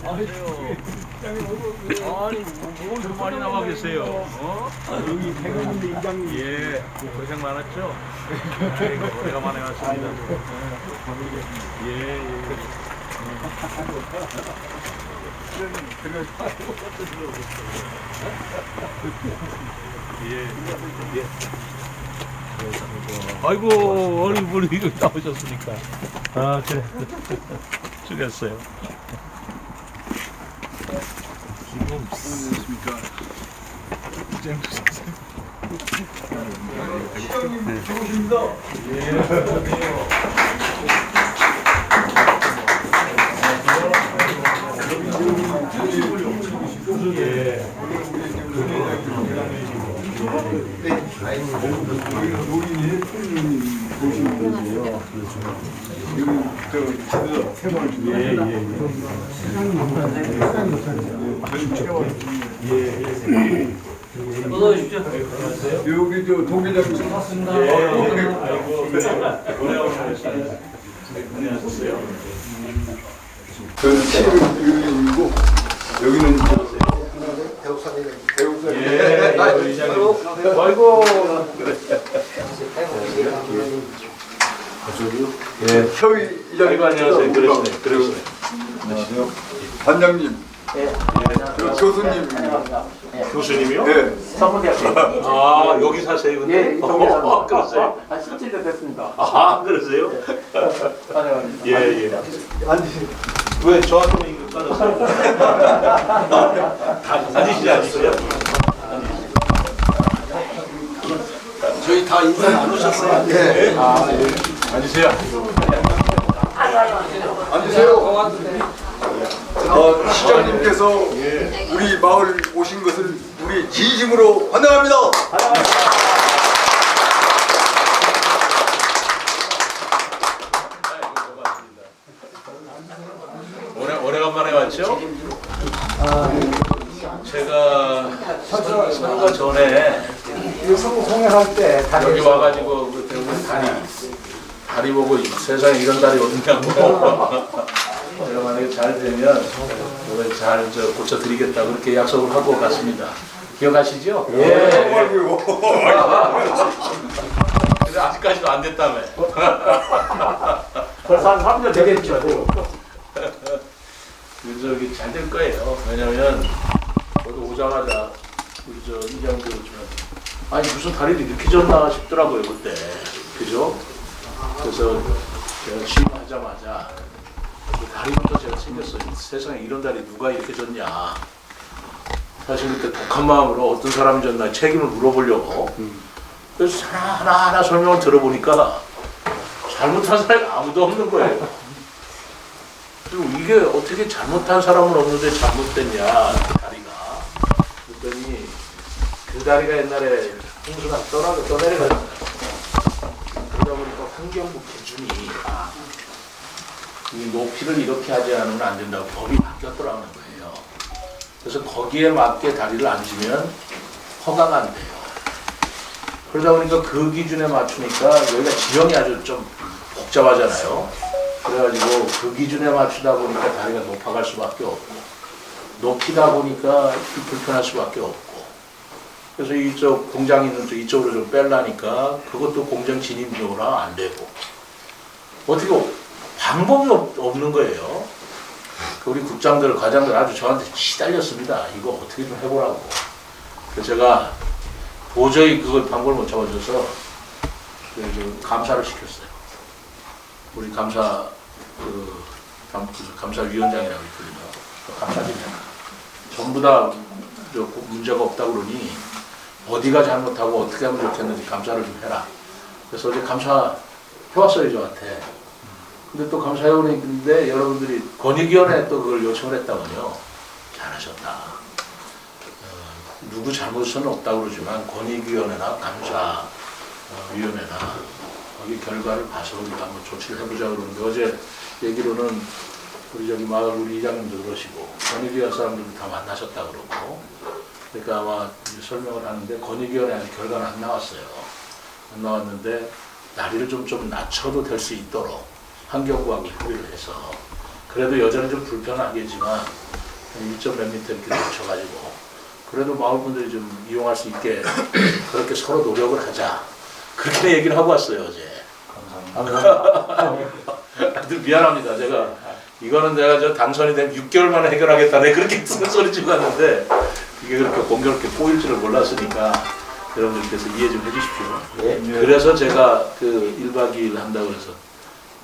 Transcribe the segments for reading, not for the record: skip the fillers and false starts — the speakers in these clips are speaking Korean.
아니, 뭘 많이 나와 계세요? 어? 여기 백운대 이장님. 예, 고생 많았죠? 아이고, 오래간만에 왔습니다. 예, 예. 예, 예. 아이고, 어리 뭘 이렇게 나오셨습니까? 아, 그래. 수고했어요. 안녕하십니까. 시장님 좋으십니다. 예. 우리 대통령님 보시는 거예요. 여기 저 세번 중에 어서 오십시오. 여기 저 동계장님 반갑습니다. 아이고, 오래오셨어요. 안녕하셨어요. 저는 시장님이고 여기는 배우사님. 예, 아이고. 예. 서희 이장님. 아이고, 안녕하세요. 그러시네. 그러시네. 안녕하세요. 반장님. 저 교수님. 교수님이요? 네. 아, 여기 사세요, 근데? 예, 그러세요? 실질로 됐습니다. 아, 그러세요? 예, 예. 앉으세요. 왜 저한테만 이거 까졌어요? 앉으시지 않으세요? 저희 다 인사 나누셨어요? 네. 아, 예. 앉으세요. 앉으세요. 시장님께서 우리 마을 오신 것을 우리 진심으로 환영합니다. 오래간만에 왔죠? 제가 선거 전에 송행할 때 여기 와가지고 그때 우리 다리 보고 세상에 이런 다리 어딨냐고 내가 만약에 잘 되면 이걸 잘 고쳐드리겠다 그렇게 약속을 하고 갔습니다. 기억하시죠? 예. 근데 아직까지도 안 됐다며. 벌써 한 3년 되겠죠. 저기 잘 될 거예요. 왜냐면 저도 오자마자 우리 저 이장도 아니 무슨 다리를 이렇게 졌나 싶더라고요 그때. 그죠? 그래서 제가 취임하자마자 그 다리부터 제가 생겼어요. 세상에 이런 다리 누가 이렇게 졌냐. 사실 그때 독한 마음으로 어떤 사람이 졌나 책임을 물어보려고. 그래서 하나하나 설명을 들어보니까 잘못한 사람이 아무도 없는 거예요. 그리고 이게 어떻게 잘못한 사람은 없는데 잘못됐냐 다리가. 그랬더니 그 다리가 옛날에 홍수가 떠내려가잖아요. 그러다 보니까 환경부 기준이 이 높이를 이렇게 하지 않으면 안 된다고 법이 바뀌었더라는 거예요. 그래서 거기에 맞게 다리를 앉으면 허가가 안 돼요. 그러다 보니까 그 기준에 맞추니까 여기가 지형이 아주 좀 복잡하잖아요. 그래가지고 그 기준에 맞추다 보니까 다리가 높아갈 수밖에 없고 높이다 보니까 불편할 수밖에 없고 그래서 이쪽 공장 있는 쪽 이쪽으로 좀 빼려니까 그것도 공장 진입용으로 안 되고 어떻게 방법이 없는 거예요. 우리 국장들 과장들 아주 저한테 시달렸습니다. 이거 어떻게 좀 해보라고. 그래서 제가 도저히 그걸 방법을 못 잡아줘서 감사를 시켰어요. 우리 감사위원장이라고 불리죠. 감사팀장. 전부 다 문제가 없다 그러니 어디가 잘못하고 어떻게 하면 좋겠는지 감사를 좀 해라. 그래서 어제 감사 해왔어요 저한테. 근데 또 감사위원회 있는데 여러분들이 권익위원회에 또 그걸 요청을 했다군요. 잘하셨다. 누구 잘못은 없다고 그러지만 권익위원회나 감사위원회나 거기 결과를 봐서 우리가 한번 조치를 해보자 그러는데 어제 얘기로는 우리 저기 마을 우리 이장님도 그러시고 권익위원 사람들도 다 만나셨다 그러고 그러니까 아마 설명을 하는데 권익위원회 아직 결과는 안 나왔어요. 안 나왔는데 다리를 좀 낮춰도 될 수 있도록 환경부하고 협의를 해서 그래도 여전히 좀 불편하겠지만 1점 몇 미터 이렇게 낮춰가지고 그래도 마을 분들이 좀 이용할 수 있게 그렇게 서로 노력을 하자. 그렇게 얘기를 하고 왔어요, 어제. 감사합니다. 하여튼 미안합니다. 이거는 내가 저 당선이 되면 6개월 만에 해결하겠다. 내가 그렇게 소리 치고 갔는데 이게 그렇게 공교롭게 꼬일 줄을 몰랐으니까 여러분들께서 이해 좀 해주십시오. 그래서 제가 그 1박 2일 한다고 해서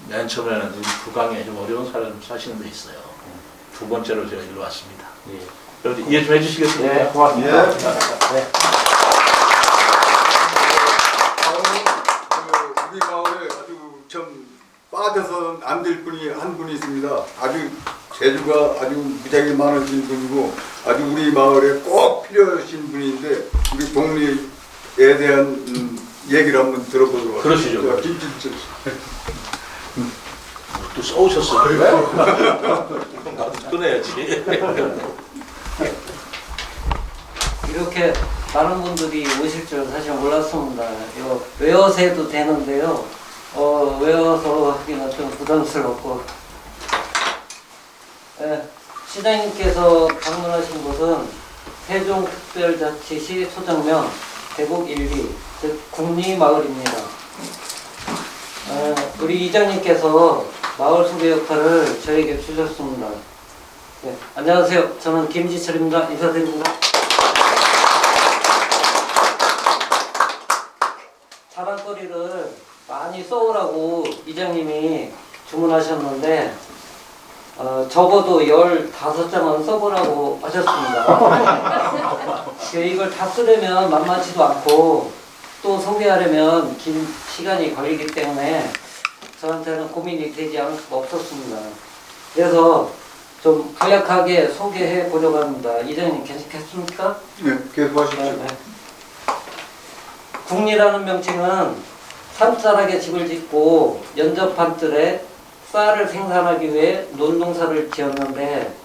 맨 처음에는 우리 부강에 좀 어려운 사람 사시는 데 있어요. 두 번째로 제가 일로 왔습니다. 여러분 이해 좀 해주시겠습니까? 네, 고맙습니다. 네. 우리 마을에 아주 참 빠져서 안 될 분이 한 분이 있습니다. 아주 재주가 아주 무지하게 많으신 분이고 아주 우리 마을에 꼭 필요하신 분인데 우리 동리에 대한 얘기를 한번 들어보도록 그러시죠. 하겠습니다. 김진철 또 써오셨어요. 왜? 나도 꺼내야지. 이렇게 많은 분들이 오실 줄 사실 몰랐습니다. 이거 외워서 해도 되는데요. 외워서 하기는 좀 부담스럽고. 시장님께서 방문하신 곳은 세종특별자치시 소정면 대북 1리, 즉 국리마을입니다. 우리 이장님께서 마을 소개 역할을 저에게 주셨습니다. 네, 안녕하세요. 저는 김지철입니다. 인사드립니다. 자랑거리를 많이 써오라고 이장님이 주문하셨는데 적어도 15장은 써보라고 하셨습니다. 이걸 다 쓰려면 만만치도 않고 또 소개하려면 긴 시간이 걸리기 때문에 저한테는 고민이 되지 않을 수가 없었습니다. 그래서 좀 간략하게 소개해 보려고 합니다. 이장님 괜찮겠습니까? 네, 계속하십시오. 네. 국리라는 명칭은 산자락에 집을 짓고 연접한 뜰에 쌀을 생산하기 위해 논농사를 지었는데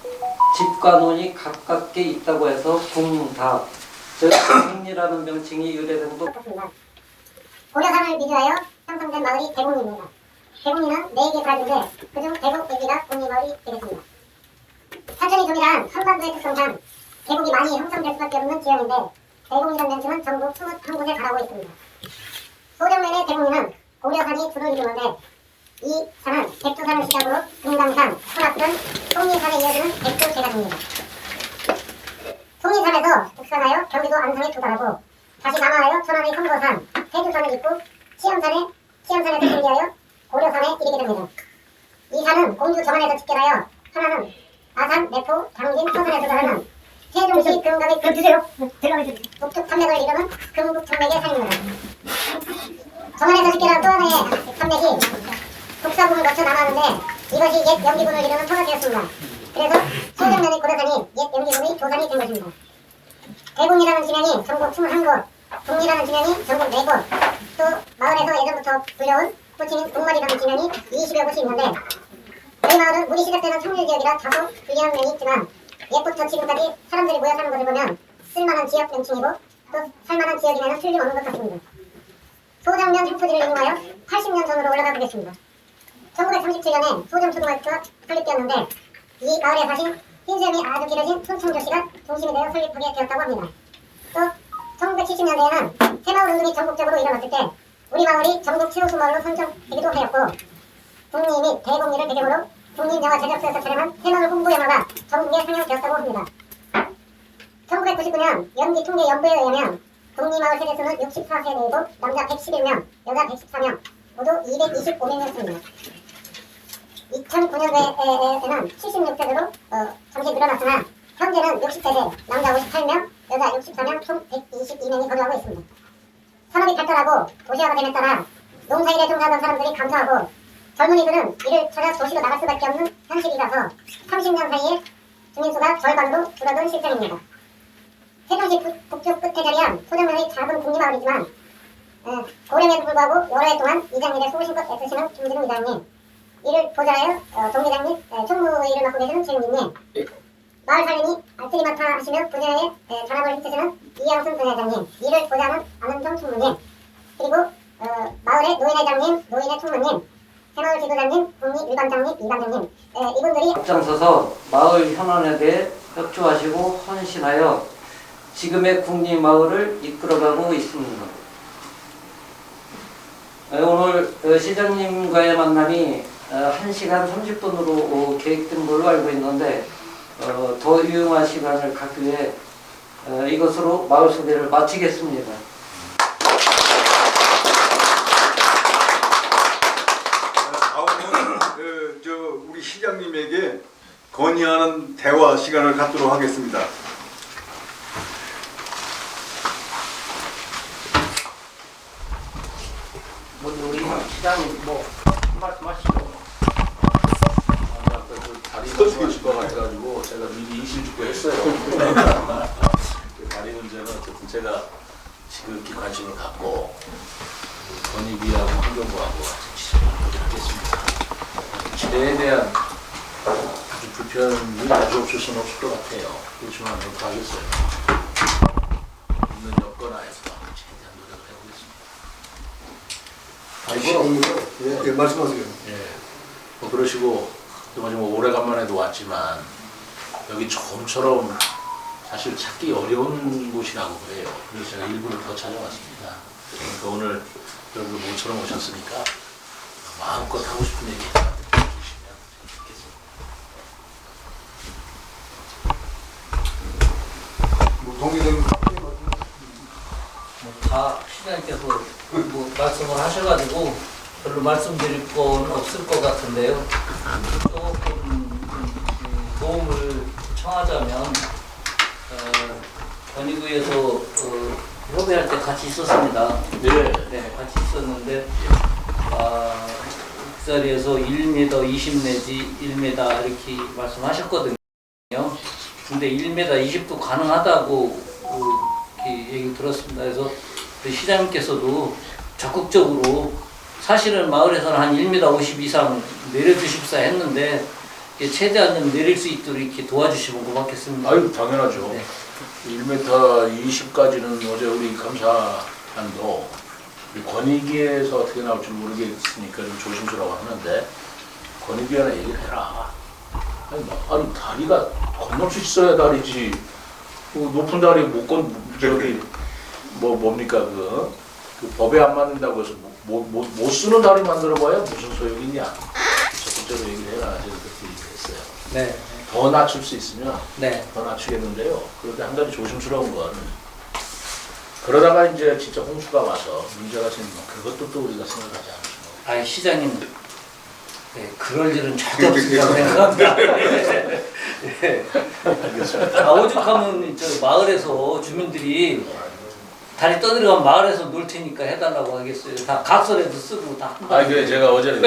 집과 논이 가깝게 있다고 해서 국답, 즉 국리라는 명칭이 유래된 것 같습니다. 고려산을 비교하여 형성된 마을이 대곡리입니다. 대곡리는 4개 사인데 그중 대곡 여기가 국리마을이 되겠습니다. 사천이 동일한 한반도의 특성상 대곡이 많이 형성될 수밖에 없는 지형인데 대곡리라는 명칭은 전국 21곳에 달하고 있습니다. 소정면의 대곡리는 고려산이 주를 이루는데 이 산은 백두산을 시작으로 금강산, 설악산, 송리산에 이어지는 백두대간입니다. 송리산에서 북상하여 경기도 안성에 도달하고 다시 남하하여 천안의 성거산, 태주산을 잇고 시암산에서 승리하여 고려산에 이르게 됩니다. 이 산은 공주 정안에서 집결하여 하나는 아산, 내포, 당진, 서산에 도달하는 세종시 금강의 북쪽 산맥을 이루는 금북산맥의 산입니다. 정안에서 집결한 또 하나의 산맥이 북사국을 거쳐 나가는데 이것이 옛 영기군을 이루는 터가 되었습니다. 그래서 소정면의 고려산이 옛 영기군의 조산이 된 것입니다. 대곡리라는 지명이 전국 21곳, 북리라는 지명이 전국 4곳, 또 마을에서 예전부터 불려온 호칭인 동말이라는 지명이 20여 곳이 있는데 저희 마을은 물이 시작되는 청률지역이라 다소 불리한 면이 있지만 옛부터 지금까지 사람들이 모여 사는 것을 보면 쓸만한 지역 명칭이고 또 살만한 지역이면 틀림없는 것 같습니다. 소정면 행포지를 인용하여 80년 전으로 올라가 보겠습니다. 1937년에 소정초등학교가 설립되었는데 이 마을에 사신 흰수염이 아주 길어진 손청조씨가 중심이 되어 설립하게 되었다고 합니다. 또 1970년대에는 새마을 운동이 전국적으로 일어났을 때 우리 마을이 전국 최우수 마을로 선정되기도 하였고 국리 및 대곡리를 배경으로 국립영화 제작소에서 촬영한 새마을 홍보 영화가 전국에 상영되었다고 합니다. 1999년 연기 통계 연부에 의하면 국리마을 세대수는 64세대이고 남자 111명, 여자 114명, 모두 225명이었습니다. 2009년도에는 76세대로 잠시 늘어났으나 현재는 60세대, 남자 58명, 여자 64명, 총 122명이 거주하고 있습니다. 산업이 발달하고 도시화가 됨에 따라 농사일에 종사하던 사람들이 감소하고 젊은이들은 이를 찾아 도시로 나갈 수밖에 없는 현실이라서 30년 사이에 주민수가 절반으로 줄어든 실정입니다. 세종시 북쪽 끝에 자리한 소정면의 작은 국리마을이지만 고령에도 불구하고 여러 해 동안 이장 일에 소신껏 애쓰시는 김진웅 이장님, 이를 보좌하여 동기장 및 총무의를 맡고 계시는 최윤기님, 마을 살림이 알뜰히 많다 하시며 분야에 전함을 휘트시는 이양순 분회장님, 이를 보좌하는 안은정 총무님, 그리고 마을의 노인회장님, 노인회 총무님, 새마을 지도자님, 국립일반장님, 이반장님 이분들이 앞장서서 마을 현안에 대해 협조하시고 헌신하여 지금의 국립마을을 이끌어가고 있습니다. 오늘 시장님과의 만남이 1시간 30분으로 계획된 걸로 알고 있는데 더 유용한 시간을 갖기 위해 이것으로 마을 소개를 마치겠습니다. 다음은 우리 시장님에게 건의하는 대화 시간을 갖도록 하겠습니다. 우리 시장님 한 말씀 하시죠. 아까 그 다리 말씀하실 것 같아가지고 제가 미리 이실주고 했어요. 그 다리 문제는 어쨌든 제가 지극히 관심을 갖고 건의비하고 환경부하고 같이 하겠습니다. 지대에 대한 아주 불편이 아주 없을 수는 없을 것 같아요. 그렇지만 어떻게 하겠어요. 있는 여건하에서 최대한 노력을 해보겠습니다. 예, 말씀하세요. 예. 뭐 그러시고 좀 오래간만에도 왔지만 여기 처음처럼 사실 찾기 어려운 곳이라고 그래요. 그래서 제가 일부러 더 찾아왔습니다. 그러니까 오늘 여러분들 모처럼 오셨으니까 마음껏 하고 싶은 얘기 해주시면 좋겠습니다. 동의된 다 시장님께서 말씀을 하셔가지고 별로 말씀드릴 건 없을 것 같은데요. 조금 도움을 청하자면 권익위에서 협의할 때 같이 있었습니다. 네. 네, 같이 있었는데 그 자리에서 1m 20 내지 1m 이렇게 말씀하셨거든요. 근데 1m 20도 가능하다고 이렇게 얘기 들었습니다. 그래서 시장님께서도 적극적으로 사실은 마을에서는 한 1m 50 이상 내려주십사 했는데 최대한 좀 내릴 수 있도록 이렇게 도와주시면 고맙겠습니다. 아유 당연하죠. 네. 1m 20까지는 어제 우리 감사단도 권익위에서 어떻게 나올지 모르겠으니까 좀 조심스러워 하는데 권익위원회 얘기를 해라. 아니 다리가 건널 수 있어야 다리지. 높은 다리 저기 뭡니까 그 법에 안 맞는다고 해서 못 쓰는 다리 만들어봐야 무슨 소용이 있냐. 적극적으로 얘기를 해라. 저는 그렇게 얘기했어요. 네. 더 낮출 수 있으면 네. 더 낮추겠는데요. 그런데 한 가지 조심스러운 건 그러다가 이제 진짜 홍수가 와서 문제가 생기면 그것도 또 우리가 생각하지 않으시고. 아니 시장님, 네, 그럴 일은 절대 없으리라고 생각합니다. 네. 알겠습니다. 오죽하면 저 마을에서 주민들이 다리 떠내려가면 마을에서 놀 테니까 해달라고 하겠어요. 다 각서라도 쓰고 다 한다. 아, 그래 제가 어제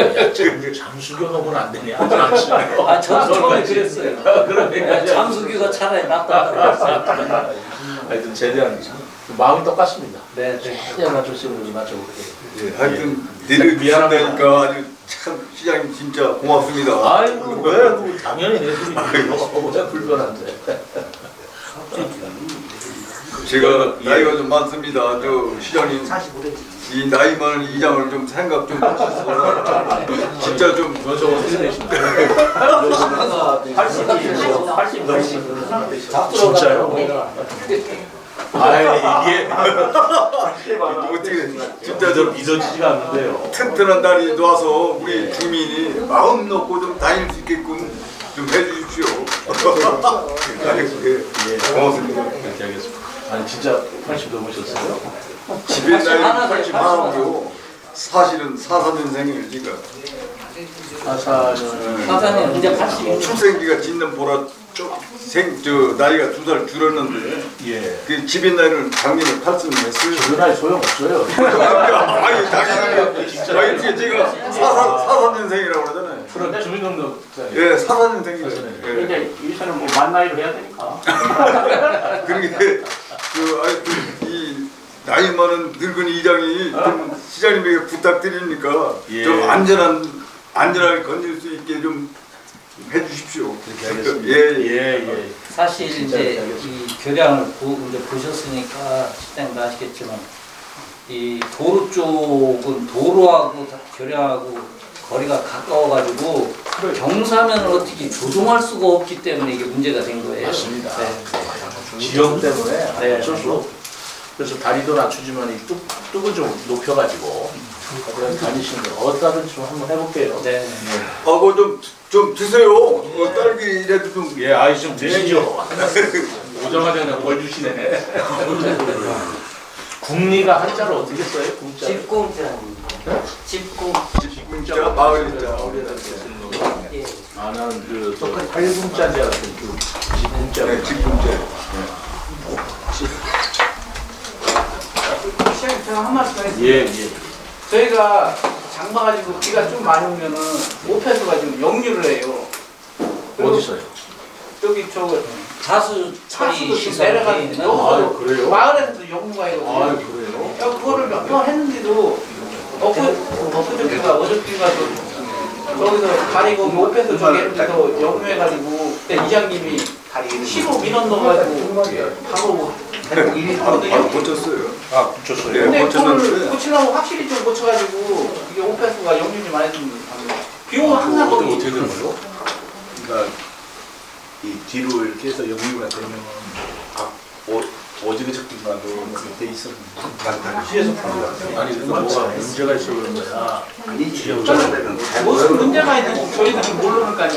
잠수교 놓으면 안 되냐? 잠수교. 저도 처음에 그랬어요. 그러니까 잠수교가 차라리 낫다고 했어요. 하여튼 최대한 마음이 똑같습니다. 네, 네. 최대한 맞출 수 있는 맞춰볼게요. 예, 하여튼 내려주신다니까 아주 참 시장님 진짜 고맙습니다. 아이고 왜 당연히 내드리죠. 뭐가 불편한데. 제가 나이가 좀 많습니다. 저 시장님 이 나이 많은 이장을 좀 생각 좀 하셔서 진짜 좀 저 어떻게 되십니까? 80. 진짜요? 아 이게 어떻게 진짜 좀 믿어지지가 않는데요. 튼튼한 다리 놔서 우리 주민이 마음 놓고 좀 다닐 수 있게끔 좀 해주십시오. 예, 고맙습니다. 그렇게 하겠습니다. 아니 진짜 80 넘으셨어요? 집에 나이 80 하고 사실은 44년생이에요 지금. 44년. 사장님 이제 80. 출생기가 짖는 보라 저 나이가 2살 줄었는데 예. 그 집에 나이는 작년에 8승했어요. 그 나이 소용없어요. 아니 당연히 제가 44년생이라고 그러잖아요. 그럼 주민등록. 예, 44년생이에요. 예. 이제 이사는 뭐 만 나이로 해야 되니까. 그러니까 이 나이 많은 늙은 이장이 좀 시장님에게 부탁드리니까 예. 좀 안전하게 건질 수 있게 좀 해주십시오. 그렇게 하겠습니다. 예. 사실 진짜 이제 알겠습니다. 이 교량을 이제 보셨으니까 시장님도 아시겠지만 이 도로 쪽은 도로하고 교량하고 거리가 가까워가지고 경사면을 어떻게 조정할 수가 없기 때문에 이게 문제가 된 거예요. 맞습니다. 네. 지형 때문에 네. 어쩔 수 없. 그래서 다리도 낮추지만 이 뚝을 좀 높여가지고 다니시는 거 어따든 좀 한번 해볼게요. 네. 그거 좀 드세요. 딸기라도 좀. 예, 아이 좀 드시죠. 오자마자 그냥 뭘 주시네. 국리가 한자로 어떻게 써요? 국자. 집공자입니다. 집공. 진짜 마을이죠. 예. 아, 나는 그 팔군자인 줄 알았더니 그 집군자. 네, 집군제. 시장님 제가 한 말씀 하겠습니다. 예, 예. 저희가 장마 가지고 비가 좀 많이 오면은 오페스가 지금 역류를 해요. 그리고 어디서요? 여기 저 하수 처리 차수도 좀 시설이 내려가는데 있는 아, 그래요? 마을에서도 역류가 아, 있거든요. 그래요? 야, 그거를 몇 번 했는데도 엊그저께가 어저께가 거기서 다리 거기 오페스 쪽에 데서 역류해가지고 그때 이장님이 시로 민원 넣어가지고 바로 뭐 바로 고쳤어요. 아, 붙였어요. 네. 근데 고쳤는데. 그걸 고치려고 확실히 좀 고쳐가지고 이게 오페스가 역류이 많이 좀 비용은 항상 거기 어떻게 된 거예요? 그러니까 이 뒤로 이렇게 해서 역류가 되면 어지게 적기만도 그렇게 돼 있었는데 시에서 푸는 거 같아요. 아니, 그러니까 뭐가 문제가 있어 그런 거야. 무슨 문제가 있는지 저희도 좀 모르니까요.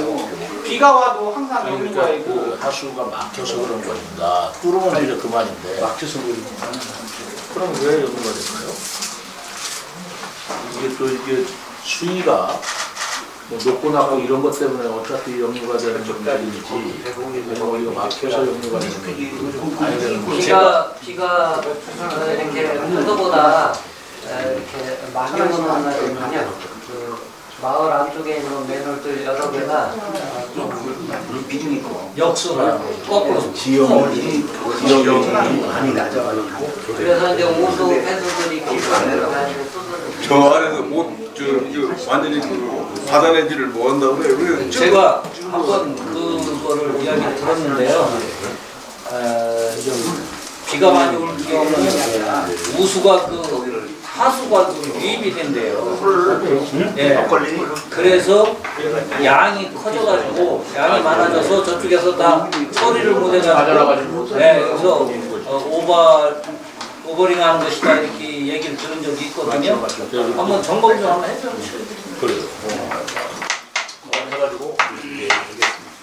비가 와도 항상 아니, 역류가 그러니까 있고 그 하수가 막혀서 그런 겁니다. 뚫으면 이제 그만인데. 막혀서 그러는 그럼 왜 역류가 될까요? 이게 또 이게 수위가 뭐 높고 낮고 이런 것 때문에 어차피 역류가 되는 적들이지 거기가 막혀서 역류가 되는 건 아니 되는 거지. 비가 이렇게 한도보다 이렇게 많이 오는 날이면요. 그 마을 안쪽에 있는 맨홀들 여러 개가 역수를 거꾸로 지형이 많이 낮아가지고 그래서 이제 오수 폐수들이 길거리로 다니고 저 안에서 이거 완전히 그 받아내지를 못한다고 그래요. 그래서 제가 한번 그거를 이야기를 들었는데요. 비가 많이 올 경우는 우수가 그 하수가 그 유입이 된대요. 예. 그래서 양이 커져가지고 양이 많아져서 저쪽에서 다 처리를 못해가지고 네, 그래서 오버링하는 것이다 이렇게 얘기를 들은 적이 있거든요. 한번 점검 좀 한번 해줘. 그래요. 해가지고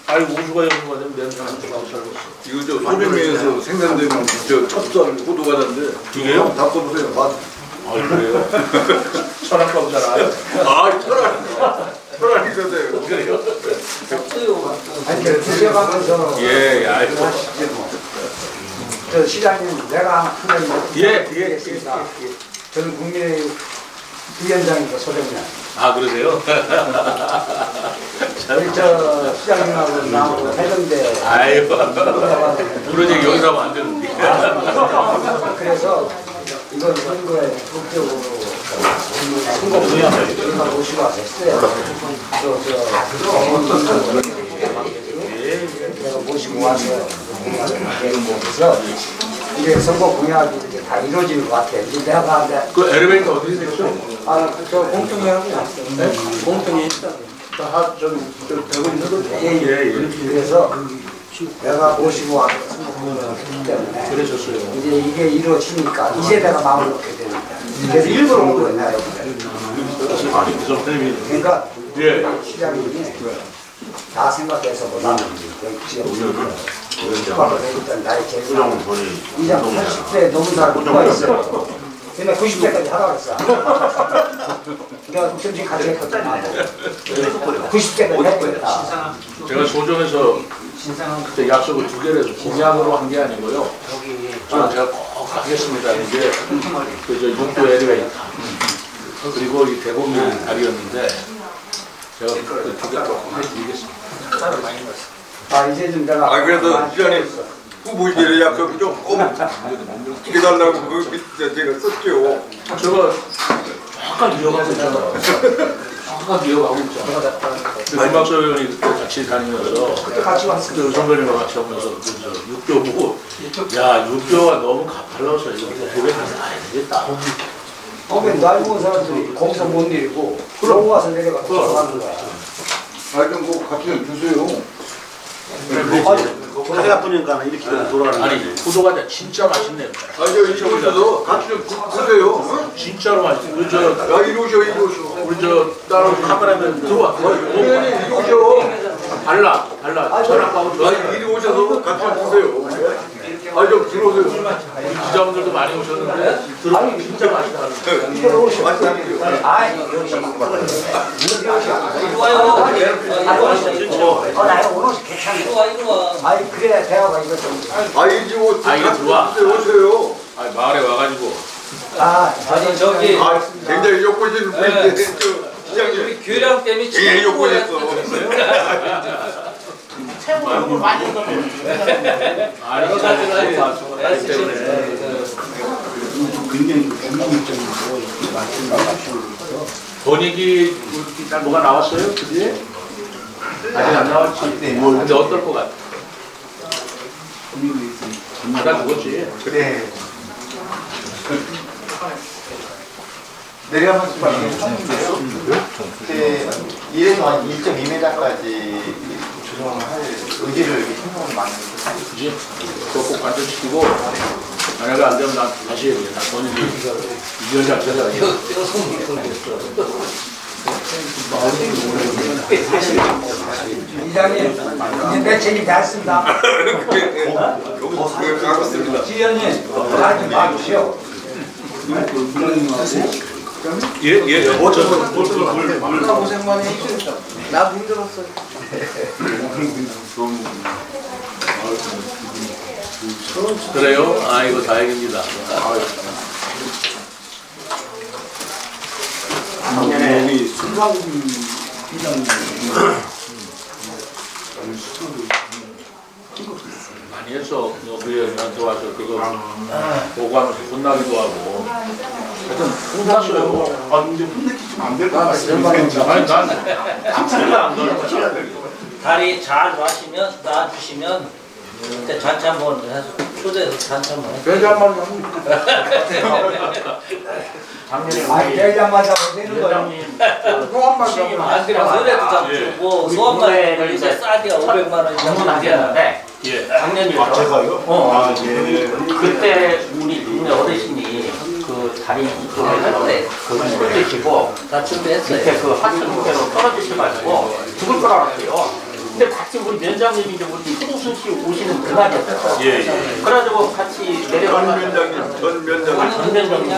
아이 우수가 역류가 되면 냄새가 나고 살고 있어. 이거 저 소변에서 생산되는 저 찹쌀 호두과자인데 이게요? 다 써보세요. 맛. 아 그래요? 천안감잖아요. 편안히 드세요. 그래요? 아니, 그 드셔가면서 예, 알고. 저 시장님 내가 한번 예, 드리겠습니다. 저는 국민의 부위원장이고 소장님. 아 그러세요? 우리 저 시장님하고 나하고 해병대 아이고 그런 얘기 여기서 하면 안 되는데. 그래서 이건 선거에 국적으로 선거 분야가 모시고 왔었어요. 내가 모시고 와서 그래서 이게 선거 공약이 이렇게 다 이루어질 것 같아. 이제 내가 봤는데 그 엘리베이터 어디 있어요? 저 공통회하고 왔어요. 공통이 좀 되고 있는 거죠? 예. 그래서 내가 모시고 와서 선거 공약을 했기 때문에 그러셨어요. 이제 이게 이루어지니까 이제 내가 마음을 놓게 됩니다. 그래서 일부러 온 거예요. 아니 그 선생님이 그러니까 예. 시장님이 다 생각해서보다 지금 축하를 해줬던 나의 제일 이제 80세 넘은 사람 누가 있어요. 근데 90세까지 하라고 했어. 내가 정신 같이 했거든. 90세까지 했겠다. 제가 소정에서 그때 약속을 2개를 해서 공약으로 한 게 아니고요. 제가 꼭 하겠습니다. 이게 그저 육도 엘리베이터 그리고 이 대곡리 다리였는데 제가 그 2개 꼭 해드리겠습니다. 이제 좀 내가. 그래서 시장님 후보들의 약속 조금 기다려고 그 밑에 제가 썼죠. 제가 약간 이어가고 있잖아. 약간 이어가고 있잖아. 김박사 의원이 그때 같이 다니면서 그때 같이 왔어. 그때 선배님과 같이 하면서 육교 보고 야 육교가 너무 가팔라서 이거 대회 가서 안 되겠다. 거기 넓은 사람들이 거기서 못 내리고 그러고 와서 내려가서 들어가는 거야. 아좀 뭐 같이 좀 주세요. 해가 뿌니까 이렇게 돌아가는 아니 포도과자 진짜 맛있네요. 아저 이리 오셔서 같이 좀 주세요. 진짜로 맛있어요. 우리 저 야 이리 오셔 이리 오셔. 우리 저 다른 카메라맨 들어와. 이리 오셔. 달라. 전화하고 아니 이리 오셔서 같이 좀 주세요. 아좀 들어오세요. 우리 기자분들도 많이 오셨는데 들어보면 진짜 맛있다는 거예요. 이걸 오시면 맛있다. 아이 여기 이리 와요. 나요 오늘 괜찮네. 이리 와, 이리 와. 아이 그래야 대화가 이거 좀. 아 이리 오. 아, 이리 들어와. 오세요. 아 마을에 와가지고 아니 저기 아 굉장히 욕보시는 분인데 저 시장님. 우리 교량 때문에 예 욕보셨어. 얼굴 많이 넣으면 아니 굉장히 중국 입장에서 이렇게 말씀하시고 있어. 번역이 뭐가 나왔어요? 그게 아직 안 나왔지. 근데 어떨 것 같아? 받아 죽었지. 그래. 내려가면 수박이 처음인데요. 그때 1에서 한 1.2m까지 조정을 할 의지를 이렇게 생각을 많이 했어요. 그지? 그거 꼭 관절시키고 만약에 안 되면 난 다시 해야 돼. 나 번역이 이전 자체가 아니야. 이장님 이제 내 책임 다 했습니다. 알겠습니다. 지연님 나좀 봐주시오. 예. 아까 고생 많이 했으니까 나도 힘들었어. 그래요? 아이고 다행입니다. 여기 순상 회장님 많이 했어. 그래 나한테 와서 그거 보고하면서 혼나기도 하고. 하여튼 혼났어요. 아 근데 혼내키시면 안 될 것 같아요. 아니 난 아무나 안 그럴 거야. 다리 잘 마시면 놔주시면 그때 잔치 한번 해서 초대해서 잔치 한번 해. 그래서 한번 작년에 아이 우리 되자마자 되는 거야. 회장님 안 그래 노래도 잡수고 소원만 요새 싸디가 500만 원 이상 방문하셨는데 예. 작년이죠. 제가요? 예. 그때 우리 동네 어르신이 그 다리 이쪽에 할때그 술 드시고 다 준비했어요. 밑에 그 하천대로 떨어지셔가지고 죽을 줄 알았어요. 근데 같이 우리 면장님이 이제 우리 후동순 씨 오시는 그날이었어요. 예. 그래가지고 같이 전 내려가면 면장님, 전 면장님. 전 면장님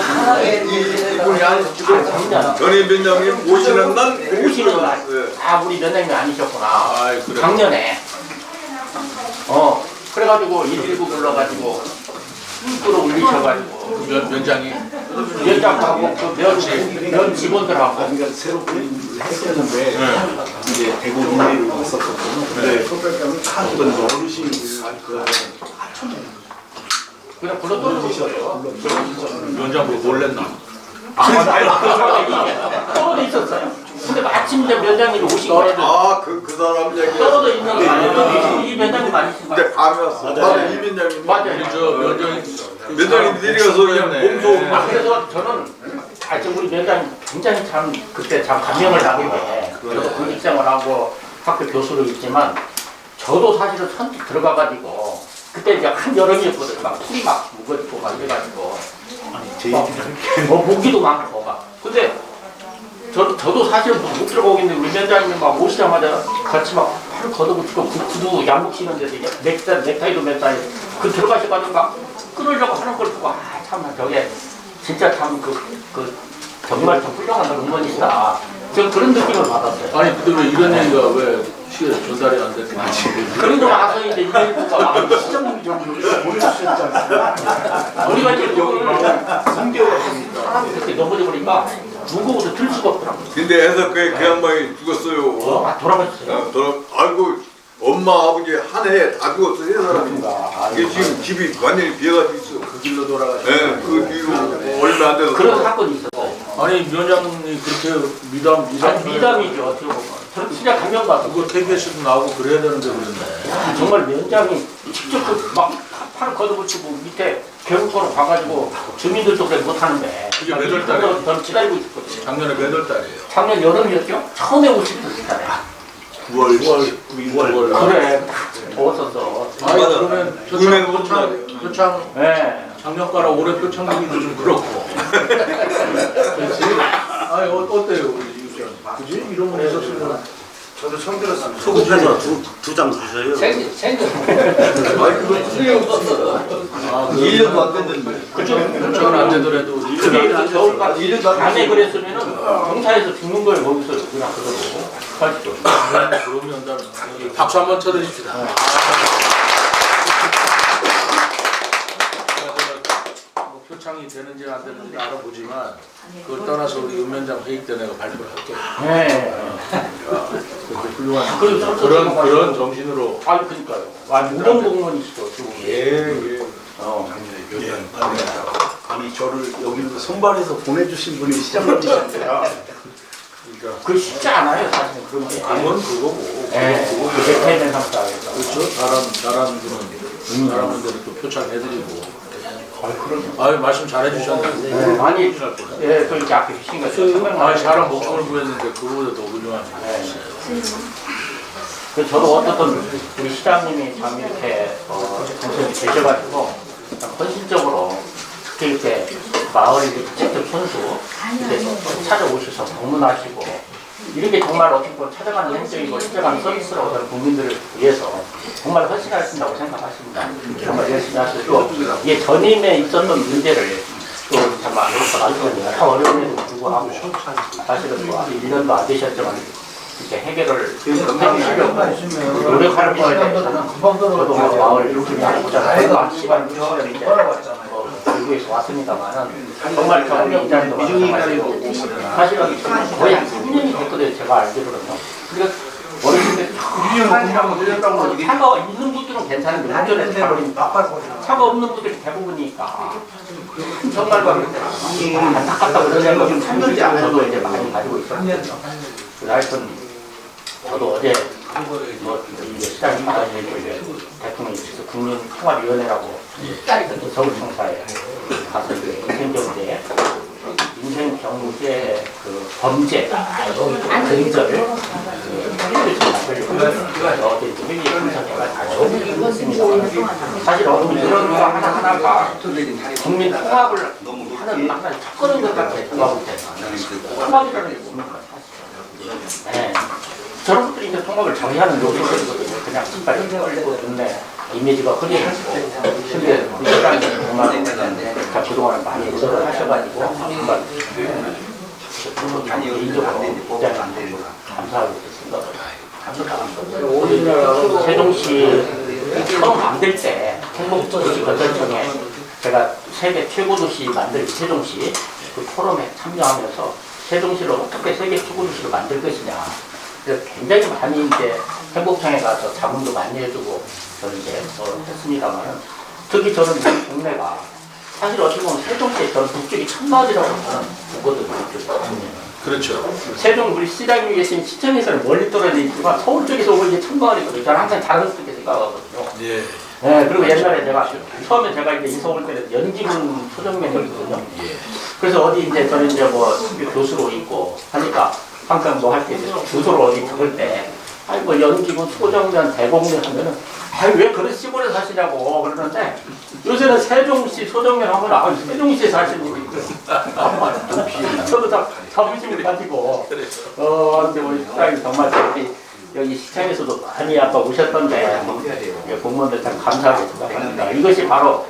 이분이 아니시고 작년 전임 면장님 오시는 날 오시는 날. 예. 아 우리 면장님이 아니셨구나. 아이 그래. 작년에 그래가지고 119 불러가지고 끌어올리셔가지고 면장이 면장하고 면 직원들하고 그러니까 새로 했었는데 이제 대구 인내를 왔었거든요. 네. 어떤 어르신이 그 그냥 불러 떨어지셨어요. 면장 뭐 놀랬나? 떨어져 있었어요. 근데 마침 이제 면장님이 오신 거예요. 아그 사람 얘기. 떨어져 있는 이 면장님 아니신가요? 근데 밤에 왔어. 맞아 이 면장님. 맞아요. 저 면장이 면장님 내려가서 그냥 몸소. 그래서 저는 지금 우리 면장님 굉장히 참 그때 참 감명을 받는데 저도 군직생활 하고 학교 교수로 있지만 저도 사실은 선뜻 들어가가지고 그때 이제 한 여름이었거든요. 막 풀이 막 묵어지고 막 이래가지고 모기도 많고 막. 근데 저도 사실은 못 들어가겠는데 우리 면장님이 막 오시자마자 같이 막 팔을 걷어붙이고 구두 양복 신는데도 넥타이도 맨날 그 들어가셔가지고 막 끊으려고 하는 걸 보고 참 저게 진짜 참 정말 좀 훌륭한 응원이시다. 저 그런 느낌을 받았어요. 아니 근데 왜 이런 얘기가 왜 시에 전달이 안 됐나? 그리고 나서 이제 이일부가 시장님이 좀 보내주셨지 않습니까? 우리가 이제 사람 그렇게 넘어져버리니까 누구보다 들 수가 없더라고요. 근데 해서 그 양반이 죽었어요. 돌아가셨어요. 아이고 엄마 아버지 한 해 다 죽었어 세 사람이. 이게 지금 집이 완전히 비어가지고 있어. 그 길로 돌아가시. 네, 그 뒤로 얼마 안 돼서. 그런 사건이 있었고. 아니 면장이 그렇게 미담이죠. 어떻게 보면. 저는 진짜 감명받았고. 그거 KBS도 나오고 그래야 되는데 그랬네. 정말 면장이 직접 막 팔을 걷어붙이고 밑에 교육과로 가가지고 주민들도 그래 못하는데 그게 몇 월 달이에요? 저는 기다리고 있었거든요. 작년에 몇 월 달이에요? 작년 여름이었죠? 처음에 오실 때잖아요. 9월, 9월. 그래 더웠었어. 아니 그러면 표창 네. 작년가라 올해 표창기기도 좀 그렇고. 그렇지? 아니 어때요 우리 유수현? 그지? 이런 분 있었으면 저도 처음 들었습니다. 소급해서 두장 주셔요. 생겨. 아니 그건 틀림없었어. 아, 1년도 안 됐는데. 그죠? 표창은 안 되더라도 그게 겨울까지 일년도 안 밤에 그랬으면은 경사에서 죽는 거예요. 거기서 그냥 그러고. 사실죠. 그러면 나는 박수 한번 쳐드립시다. 뭐 표창이 되는지 안 되는지 알아보지만 그걸 떠나서 우리 읍면장 회의 때 내가 발표를 할게. 네. 그렇게 훌륭한 그래서 그런 정신으로. 아니 그러니까요. 아 무덤 공무원이시죠 지금. 예. 아니 저를 여기로 선발해서 보내주신 분이 시장님이신데요. 그 쉽지 않아요 사실은 그런 게. 그건 그거고. 네. 그게 대면 상사겠다. 그렇죠. 잘하는 분은 잘하는 대로 또 표창해드리고. 그럼요. 아유 말씀 잘해주셨는데. 아니, 예, 그 이렇게 앞에 주신 거. 아 잘한 목청을 구했는데 그거보다 더 훌륭한. 그 저도 어떻든 우리 시장님이 참 이렇게 당선이 되셔가지고 헌신적으로 특히 이렇게 마을 직접 손수 이렇게 찾아오셔서 방문하시고 이런 게 정말 어떻게 보면 찾아가는 행정이고 찾아가는 서비스라고 저는 국민들을 위해서 정말 헌신하신다고 생각하십니다. 정말 열심히 하시고 이게 전임에 있었던 문제를 또 정말 참 어려움에도 불구하고 사실은 뭐 1년도 안 되셨지만 이렇게 해결을 해주시려고 노력하는 거에 대해서는 저도 뭐 마을 이렇게 하고자 시간 이제 외국에서 왔습니다만은 정말 저는 이 자리도 마찬가지고 사실은 거의 한 3년이 됐거든요. 제가 알기로는요. 그러니까 어렸을 때 차가 있는 분들은 괜찮은데 운전해서 가버리니까 차가 없는 분들이 대부분이니까 정말 안타깝다고 그런 생각을 저도 이제 많이 가지고 있었거든요. 하여튼 저도 어제 뭐 시장님까지 대통령이 직접 국민통합위원회라고 서울청사에 가서 인생경제 그 범죄 근절을 만들려고 어제 회의 분석해가지고 했습니다. 사실 이런 거 하나하나가 국민 통합을 하는 하나의 첫걸음 것 같아요. 통합이라는 게 뭡니까? 네. 저런 것들이 이제 통합을 정의하는 요소들이거든요. 그냥 신발 걸리고 좋네. 이미지가 흐리고 근데 우리 시장님 정말 그동안 많이 노력을 하셔가지고 정말 개인적으로 굉장히 감사하고 있습니다. 세종시 처음 만들 때 행복도시 건설청에 제가 세계 최고도시 만들기 세종시 그 포럼에 참여하면서 세종시를 어떻게 세계 최고도시로 만들 것이냐. 그래서 굉장히 많이 이제 행복청에 가서 자문도 많이 해주고 저는 이제 했습니다만은 특히 저는 이 동네가 사실 어떻게 보면 세종시에 저는 북쪽이 첫마을이라고 저는 보거든요. 그렇죠. 세종 우리 시장님이 계신 시청에서는 멀리 떨어져 있지만 서울 쪽에서 오면 이게 첫마을이거든요. 저는 항상 다른 쪽에 생각하거든요. 예. 네, 그리고 옛날에 처음에 제가 이제 인서 올 때는 연기군 소정면이거든요. 그래서 어디 이제 저는 이제 뭐 교수로 있고 하니까 항상 뭐 할 때 주소를 어디 적을 때 아니 뭐 연기군 소정면 대곡면 하면은 아니 왜 그런 시골에 사시냐고 그러는데 요새는 세종시 소정면 하면 아 세종시에 사시는 분이 있어요. 저도 다 자부심을 가지고 근데 우리 시장님 정말 여기 시청에서도 많이 아까 오셨던데 공무원들 참 감사하게 생각합니다. 이것이 바로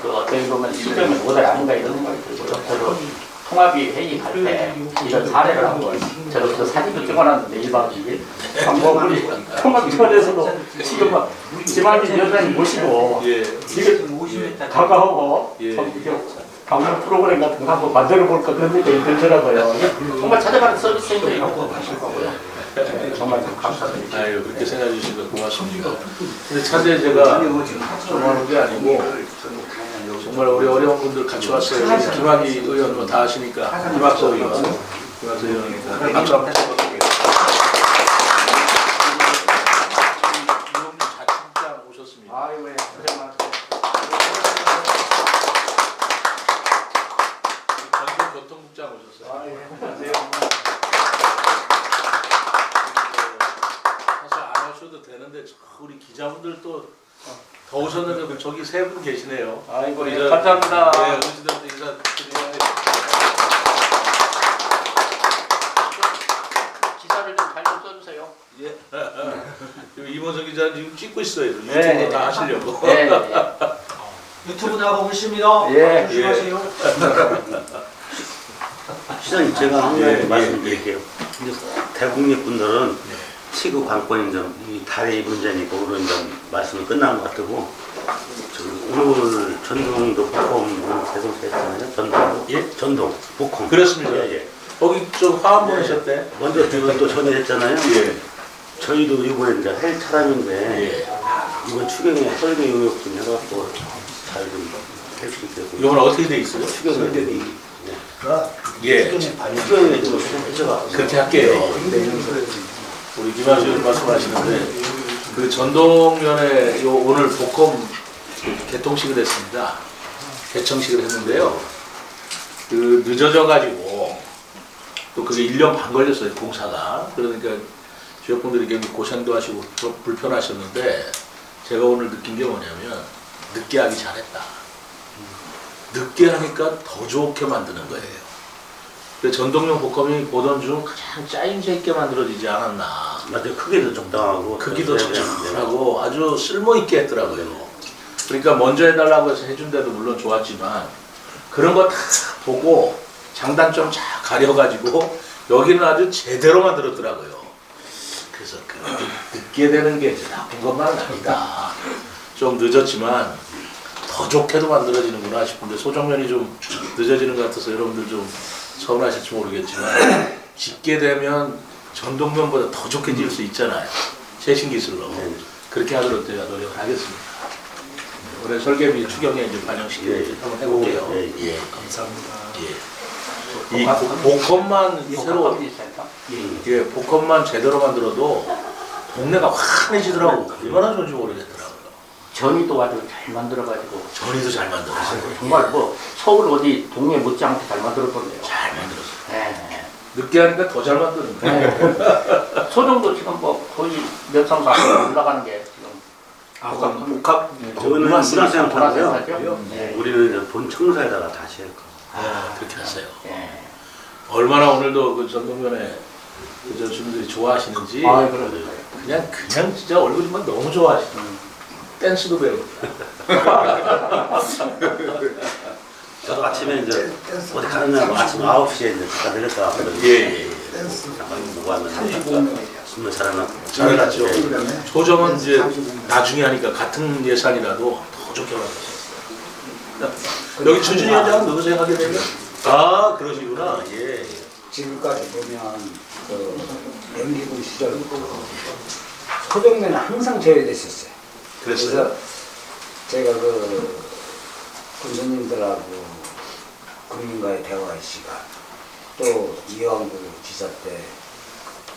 그 어떻게 보면 시정의 모델 아닌가 이런 생각이 들고요. 저도 통합이 회의 갈 때 이런 사례를 한번 저도 그 사진도 찍어놨는데 1박 2일 뭐 우리 통합위원회에서도 지금 막 지방지 위원장님 모시고 이게 다가오고 방문 프로그램 같은 거 한번 만들어 볼까 그런 생각이 들더라고요. 정말 찾아가는 서비스인데 이런 거 하실 거고요. 정말 감사드립니다. 아유 그렇게 생각해 주시면 고맙습니다. 근데 차제 제가 좋아하는 게 아니고 정말 우리 어려운 분들 같이 왔어요. 김학의 의원 뭐 다 아시니까 김학서 의원, 김학서 의원 박수 한번 쳐주세요. 이용민 자치국장 오셨습니다. 아유 왜 고생 많으세요. 우리 기자분들 또 더우셨는데 저기 세 분 계시네요. 아이고, 우리 예, 저- 감사합니다. 네, 어르신들한테 인사드리는데 기사를 좀 잘 좀 써주세요. 지금 이문석 기자 지금 찍고 있어요. 유튜브 네. 다 하시려고. 네, 유튜브 나가고 있습니다. 예. 조심하세요. 시장님 제가 한 예, 가지 말씀드릴게요. 이제 대국민 분들은 시구 관건인 점, 이 다리 문제니까 오늘 이제 말씀이 끝난 것 같고 오늘 전동도 복권 대동했잖아요. 전동, 예? 전동 복권. 그렇습니다. 예, 예. 거기 좀 화한 보내셨대. 먼저 제가 또 전해했잖아요. 예. 저희도 이번에 이제 할 차람인데 예. 이번 추경에 설계 용역 좀 해갖고 잘 좀 할 수 있게. 이건 어떻게 돼 있어요? 추경에 예. 추경에 좀 해줘가. 그렇게 할게요. 우리 김하수 의원 말씀하시는데 그 전동면에 요 오늘 복권 개통식을 했습니다. 개청식을 했는데요. 그 늦어져 가지고 또 그게 1년 반 걸렸어요, 공사가. 그러니까 지역분들이 굉장히 고생도 하시고 좀 불편하셨는데 제가 오늘 느낀 게 뭐냐면 늦게 하기 잘했다. 늦게 하니까 더 좋게 만드는 거예요. 그 전동용 복권이 보던 중 가장 짜임새 있게 만들어지지 않았나. 맞아요. 크기도 적당하고 크기도 적절하고 아주 쓸모있게 했더라고요. 그러니까 먼저 해달라고 해서 해준 데도 물론 좋았지만 그런 거 다 보고 장단점 잘 가려가지고 여기는 아주 제대로 만들었더라고요. 그래서 그 늦게 되는 게 이제 나쁜 것만은 아니다. 좀 늦었지만 더 좋게도 만들어지는구나 싶은데 소정면이 좀 늦어지는 것 같아서 여러분들 좀 서운하실지 모르겠지만 짓게 되면 전동면보다 더 좋게 지을 수 있잖아요. 최신 기술로. 그렇게 하도록 제가 노력을 하겠습니다. 올해 설계비 추경에 이제 반영시키고 한번 해볼게요. 예. 감사합니다. 이 복권만 새로 예, 복권만 제대로 만들어도 동네가 환해지더라고. 얼마나 좋은지 모르겠더라고요. 전이도 아주 잘 만들어가지고 전이도 잘 만들었어요. 정말 뭐 서울 어디 동네 못지않게 잘 만들었던데요. 잘 만들었어요. 네. 늦게 하니까 더 잘 만드는 거예요. 소정도 지금 뭐 거의 몇 삼 4 올라가는 게 지금 복합 저는 문화생활 하고요. 하죠. 네. 우리는 이제 본 청사에다가 다시 할 거. 그렇게 하세요. 네. 얼마나 오늘도 그 전동면에 그 주민들이 좋아하시는지 아, 그래요. 그냥 진짜 얼굴이만 너무 좋아하시는 댄스도 배우고 저도 아침에 이제 어디 가는 날 아침 9시에 이제 잠깐 내렸다 왔거든요. 예. 잠깐 보고 왔는데 정말 잘하나. 잘해놨죠. 조정은 이제 나중에 하니까 같은 예산이라도 더 좋게 만들었어요. 여기 추진위 원장 누구세요 하게 되면? 아 그러시구나. 예. 지금까지 보면 그 연기군 시절 소정면은 항상 제외됐었어요. 그랬어요. 그래서 제가 그 군수님들하고 국민과의 대화의 시간, 또 이왕구 지사 때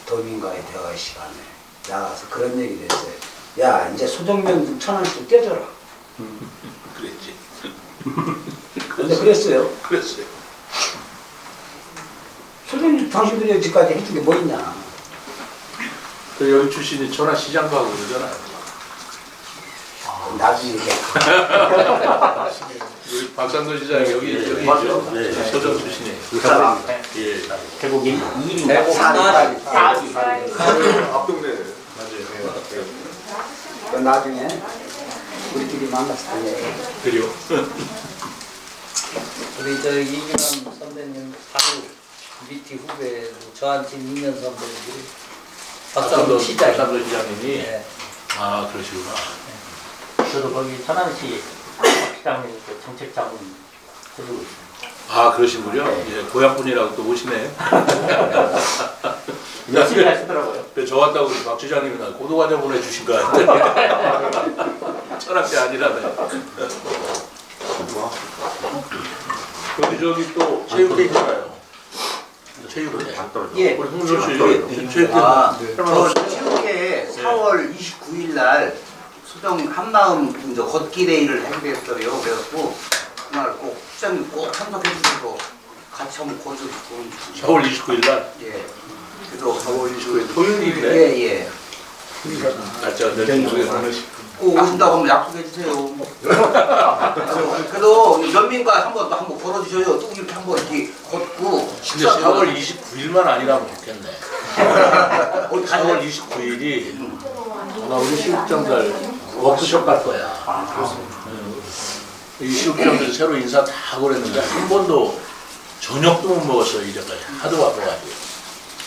도민과의 대화의 시간에 나가서 그런 얘기를 했어요. 야, 이제 소정면 천안 좀 떼줘라. 그랬지. 근데 그랬어요. 그랬어요. 소정면 당신들이 여기까지 해준 게 뭐 있냐. 그 여기 출신이 천안시장도 하고 그러잖아요. 나중에 얘기해. 우리 박상도 시장이 여기 있죠. 네. 소정 출신이에요. 그 사람 예. 대구 1인가? 대구 하나 앞동네. 맞아요. 나중에 우리끼리 만나서 다녀요. 그래요. 우리 저 이준환 선배님 바로 밑에 후배 저한테 2년 선배님들이 박상도 시장. 박상도 시장님이. 네. 아 그러시구나. 저도 거기 천안시 시장님 그 정책자문 해주고 있습니다. 아 그러시군요. 예, 고향 분이라고 또 오시네. 열심히 하시더라고요. 저 왔다고 우리 박 주장님이 나 고도과정 보내주신 거 같아. 천안시 아니라네. 저기 또 체육회 있잖아요. 체육회. 예. 우리 홍준 씨 체육회. 저 체육회 4월 29일 날 수정 한마음 이제 걷기 데이를 하기로 했어요. 그래갖고 그날 꼭 시장님 꼭 참석해 주셔서 같이 한번 걷어 주고. 4월 29일 날. 예. 그래서 4월 29일 토요일이네. 예예. 맞죠? 내년도에 꼭 오신다고 하면 약속해 주세요. 그래도 연민과 한번 걸어주셔요. 또 이렇게 한번 이렇게 걷고 근데 4월 29일만 아니라면 좋겠네. 어디 4월 가세요? 29일이 아마 우리 시국장들 워크숍 갈 거야. 이 시국장들 새로 인사 다 하고 그랬는데 한 번도 저녁도 못 먹었어요. 이제까지 하도 바빠가지고.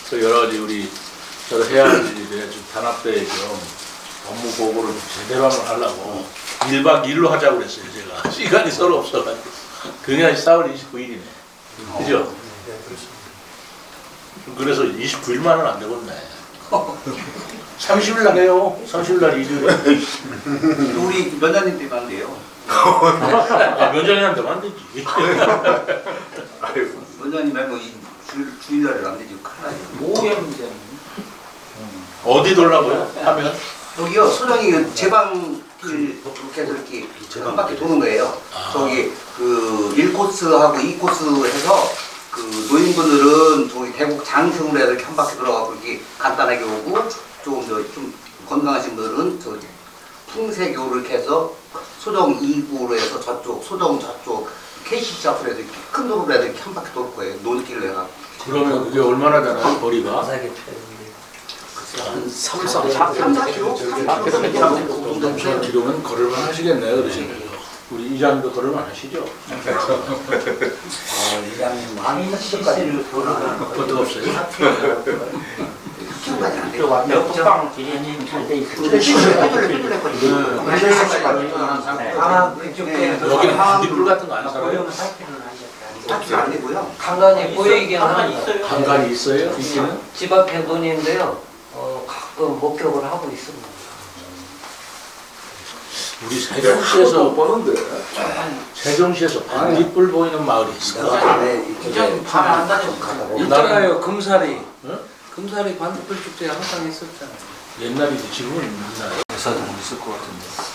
그래서 여러 가지 우리 저도 해야 할 일에 좀 단합대회 겸 업무 보고를 제대로 한번 하려고 1박 2일로 하자고 그랬어요. 제가 시간이 서로 없어가지고. 그게 4월 29일이네. 그죠? 그래서 29일만은 안 되겠네. 30일 날 해요. 30일 날 일요일에. 우리 면장님 때문에 안 돼요. 아, 면장님한테 안 되지. 면장님 말고 이 주일날은 안 되지. 큰일 나요. 오후에 문제. 어디 돌라고요? 하면? 여기요 소정이 제방 이렇게 해서 이렇게 한 바퀴 도는 거예요. 저기 그 1코스하고 2코스 해서 그 노인분들은 저기 대곡 장승으로 해서 이렇게 한 바퀴 돌아가고 이렇게 간단하게 오고 조금 더 좀 건강하신 분들은 저 풍세교로 이렇게 해서 소정 2구로 해서 저쪽 소정 저쪽 KCC 앞으로 해서 이렇게 큰 도로로 해서 이렇게 한 바퀴 돌 거예요. 논길로 해가. 그러면 그게 얼마나 되나요? 거리가? 한 3-4km? 걸을만 하시겠네요, 어르신들. 우리 이장님도 걸을만 하시죠? 이장님 많이 시까지 그것도 없어요? 저 앞에 국방 지진이 잘돼 있어요. 여기는 반딧불 같은 거 안 살아요? 안 되고요. 간간히 보이긴 가만히 하는데 있어요. 간간이 있어요? 있기는? 집 앞에 논인데요. 가끔 목격을 하고 있습니다. 우리 세종시에서 세종시에서 반딧불 보이는 마을이 있을까? 이장 밤에 안 다녀. 있잖아요, 금사리. 응? 금사리 반딧불 축제 항상 했었잖아요. 옛날이지 지금은 있나요?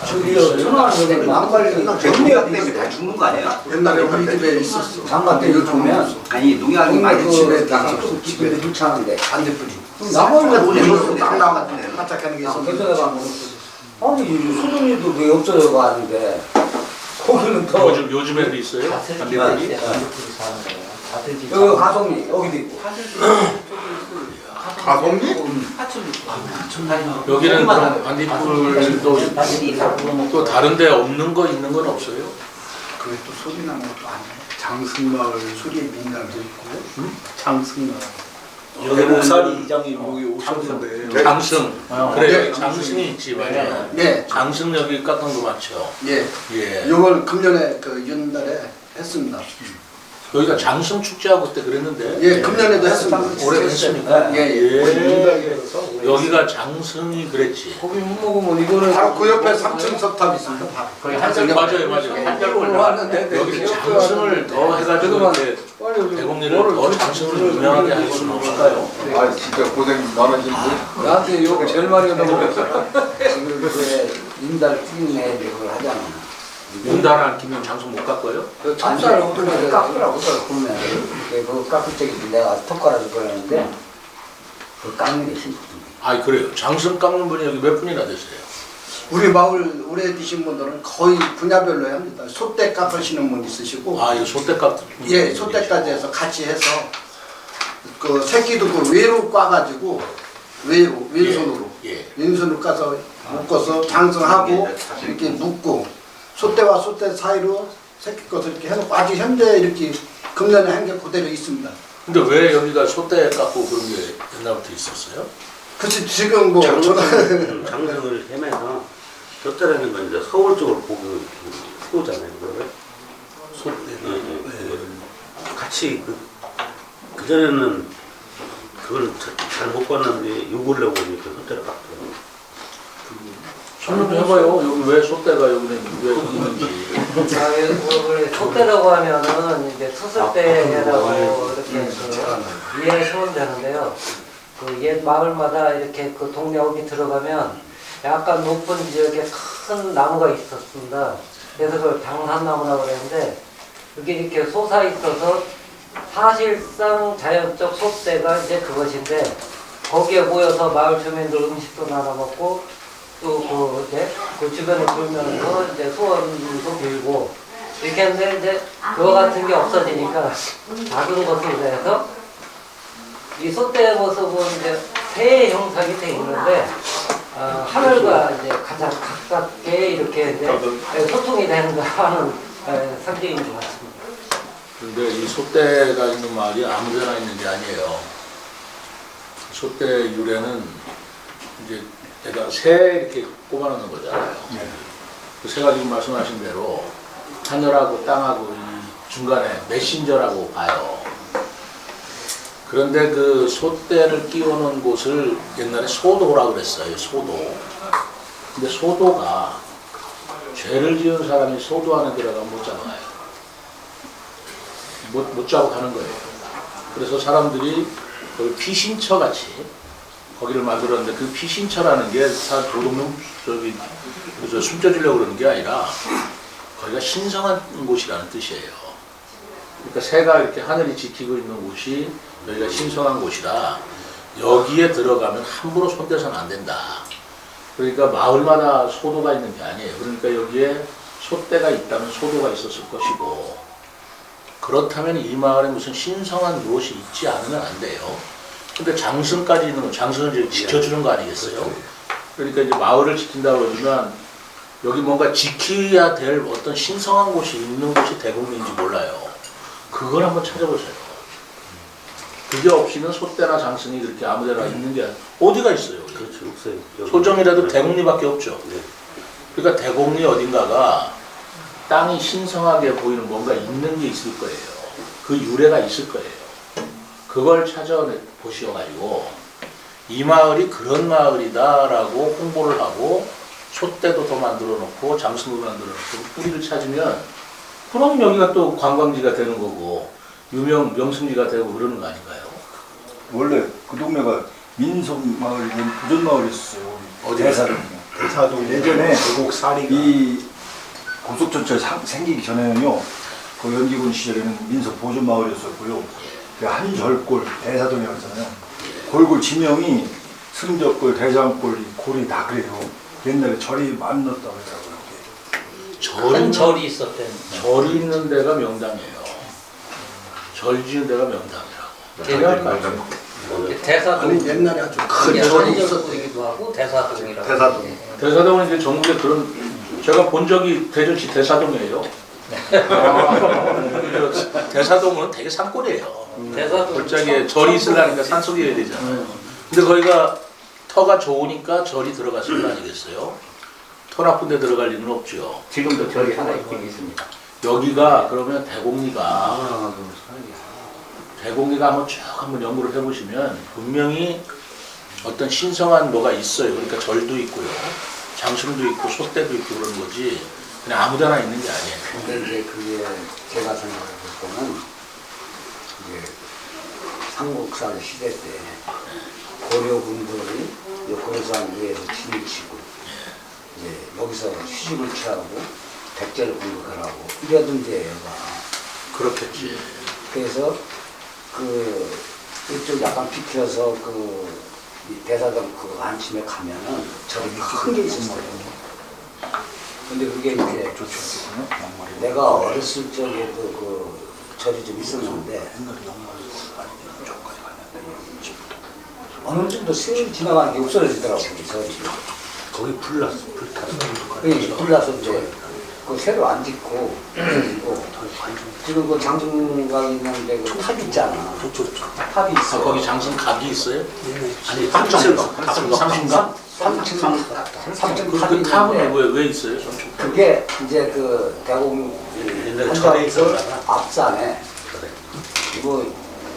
저기요 전화하는데 망가리는 농약 때문에 다 죽는 거 아니에요? 옛날에 우리 집에 있었어. 장관 때 이거 보면 아니 농약이 많이 그 집에다가 집에 붙여는데 반대편이. 나머지가 돈이 딱 나왔네. 반짝하는 게 있었는데. 개천에 가면 아니 소정이도 왜 없어져 가는데 거기는 더 요즘에도 있어요? 반딧불이? 여기 가성리 여기도 있고 가성비? 여기는 그럼 반딧불도 또 다른 데 없는 거 있는 건 없어요? 그게 또 소리 나는 것도 아니에요. 장승마을 소리에 민감도 있고 장승마을 여기 목사리 이장님 여기 오셨는데 장승. 그래, 장승이 있지, 맞아요. 네. 장승 여기 깎은 거 맞죠? 예. 예. 요걸 금년에 그 연달에 했습니다. 여기가 장승 축제하고 그때 그랬는데. 예, 금년에도 했습니다. 오래됐습니까? 예, 예. 여기가 장승이 그랬지. 고기 못 먹으면 이거는 바로 그 옆에 3층 석탑이 있습니다. 거기 한절 맞아요, 맞아요. 한절 올라왔는데 여기 장승을 더 해가지고 이렇게 대곡리를 더 장승으로 유명하게 할 수는 없을까요? 아, 진짜 고생 많으신 분. 나한테 욕 제일 많이 얻어먹었어. 지금 그 인달 띵내 그걸 하잖아. 문단 안 끼면 장승 못 깎아요? 그 참쌀 어떻게 깎으라고 그러면 그 깎을 적에 내가 턱갈아줄 거였는데 그 깎는 게 힘들어. 아, 그래요. 장승 깎는 분이 여기 몇 분이나 되세요? 우리 마을 오래 드신 분들은 거의 분야별로 합니다. 소떼 깎으시는 분 있으시고, 아, 이거 소떼 깎. 예, 소떼까지 해서 같이 해서 그 새끼도 그 외로 꽈가지고 왼손으로 예. 왼손으로 까서 묶어서 장승하고 이렇게 묶고 소떼와 소떼 사이로 새끼 것을 이렇게 해놓고 아주 현재 이렇게 금년에 한 게 그대로 있습니다. 근데 왜 여기가 소떼 깎고 그런 게 옛날부터 있었어요? 그치 지금 뭐 장승을 헤매서 곁다라는 건 이제 서울 쪽으로 보고 오잖아요. 그거를. 같이 그 전에는 그걸 잘 못 봤는데 요걸 내고 보니까 소떼를 깎더라고요. 설명 좀 해봐요. 여기 왜 소떼가 여기는 왜 있는지. 촛대라고 하면은 이제 수술대라고 이렇게 이해하시면 되는데요. 그 옛 마을마다 이렇게 그 동네 어디 들어가면 약간 높은 지역에 큰 나무가 있었습니다. 그래서 그걸 당산나무라고 그랬는데 그게 이렇게 솟아 있어서 사실상 자연적 솥대가 이제 그것인데 거기에 모여서 마을 주민들 음식도 나눠먹고 또 그 주변을 돌면서 이제 소원도 빌고 이렇게 했는데 이제 그거 같은 게 없어지니까 작은 것으로 해서 이 소떼의 모습은 이제 새의 형상이 돼 있는데 하늘과 이제 가장 가깝게 이렇게 이제 소통이 되는가 하는 상징인 것 같습니다. 그런데 이 소떼가 있는 마을이 아무데나 있는 게 아니에요. 소떼 유래는 이제 내가 새 이렇게 꼽아놓는 거잖아요. 그 새가 지금 말씀하신 대로 하늘하고 땅하고 이 중간에 메신저라고 봐요. 그런데 그 소떼를 끼워놓은 곳을 옛날에 소도라고 그랬어요. 소도. 근데 소도가 죄를 지은 사람이 소도 안에 들어가면 못 잡아요. 못 잡고 가는 거예요. 그래서 사람들이 거기 피신처 같이 거기를 만들었는데 그 피신처라는 게 도둑놈 숨겨주려고 그러는 게 아니라 거기가 신성한 곳이라는 뜻이에요. 그러니까 새가 이렇게 하늘이 지키고 있는 곳이 여기가 신성한 곳이라 여기에 들어가면 함부로 손대서는 안 된다. 그러니까 마을마다 소도가 있는 게 아니에요. 그러니까 여기에 소떼가 있다면 소도가 있었을 것이고, 그렇다면 이 마을에 무슨 신성한 무엇이 있지 않으면 안 돼요. 근데 장승까지 있는 건 장승을 이제 지켜주는 거 아니겠어요? 그러니까 이제 마을을 지킨다고 그러면 여기 뭔가 지켜야 될 어떤 신성한 곳이 있는 곳이 대곡리인지 몰라요. 그걸 한번 찾아보세요. 그게 없이는 소떼나 장승이 그렇게 아무데나 있는 게 어디가 있어요? 그렇죠. 없어요. 소정이라도 대곡리밖에 없죠. 네. 그러니까 대곡리 어딘가가 땅이 신성하게 보이는 뭔가 있는 게 있을 거예요. 그 유래가 있을 거예요. 그걸 찾아보셔가지고 이 마을이 그런 마을이다라고 홍보를 하고 소떼도 더 만들어 놓고 장승도 만들어 놓고 뿌리를 찾으면 그럼 여기가 또 관광지가 되는 거고 명승지가 되고 그러는 거 아닌가요? 원래 그 동네가 민속마을이 부전마을이었어요. 대사동. 예전에 이 고속전철 생기기 전에는요, 그 연기군 시절에는 민속 보존마을이었었고요. 그 한절골 대사동이라고 하잖아요. 골골 지명이 승적골, 대장골, 골이 다 그래요. 옛날에 절이 많았다고 하더라고요. 큰 절이 있었대요. 절이 있는 데가 명당이에요. 절 지은 데가 명당이라고. 대사동. 옛날에 아주 큰 절이 있었기도 하고 대사동이라고. 대사동은 이제 전국에 그런 제가 본 적이 대전시 대사동이에요. 대사동은 되게 산골이에요. 대사동. 골짜기에 절이 있으려니까 산속이어야 되잖아요. 근데 거기가 터가 좋으니까 절이 들어갔을 거 아니겠어요? 터 나쁜 데 들어갈 리는 없죠. 지금도 절이 하나 있긴 있습니다. 여기가 그러면 대곡리가 한번 연구를 해보시면 분명히 어떤 신성한 뭐가 있어요. 그러니까 절도 있고요, 장승도 있고 소떼도 있고 그런 거지 그냥 아무데나 있는 게 아니에요. 근데 이제 그게 제가 생각해 볼 때는 이제 삼국사 시대 때 고려군들이 고려산 위에서 진치고 이제 여기서 휴식을 취하고 백제를 공격하라고 이러던 데가 그렇겠지. 그래서 그 이쪽 약간 비켜서 이 대사동 그 안침에 가면은 저렇게 큰 게 있었어요. 근데 그게 이제 내가 어렸을 적에도 그 절이 좀 있었는데 어느 정도 세월이 지나가는 게 없어지더라고요. 절이. 거기 불났어. 불나서 이제 그 새로 안 짓고 그리고 지금 그 장승각이 있는데 그 탑 있잖아. 탑이 있어. 거기 장승각이 있어요? 아니, 3층각? 3층 탑이 그 탑은 있는데 왜 있어요? 그게 이제 그 대공 옛날에 절에 있었나 앞산에 이거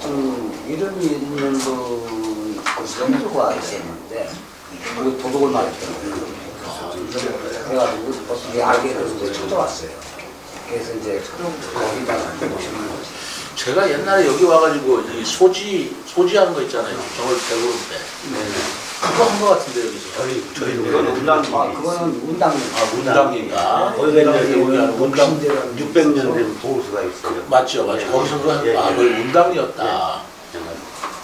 좀 이름이 있는 그 선조가 있었는데 그 도둑을 말했더라고요. 그래가지고 어떻게 알게 돼서 이제 찾아왔어요. 그래서 이제 거기다가 모시는 거지. 제가 옛날에 여기 와가지고 이 소지하는 거 있잖아요. 정월 대보름 때. 그거 한 거 같은데 여기서. 그건 운당기. 그거는 운당기. 운당기가. 거기가 이제 600년 된 보수가 있어요. 맞죠. 거기서 예, 예. 거기 운당이었다.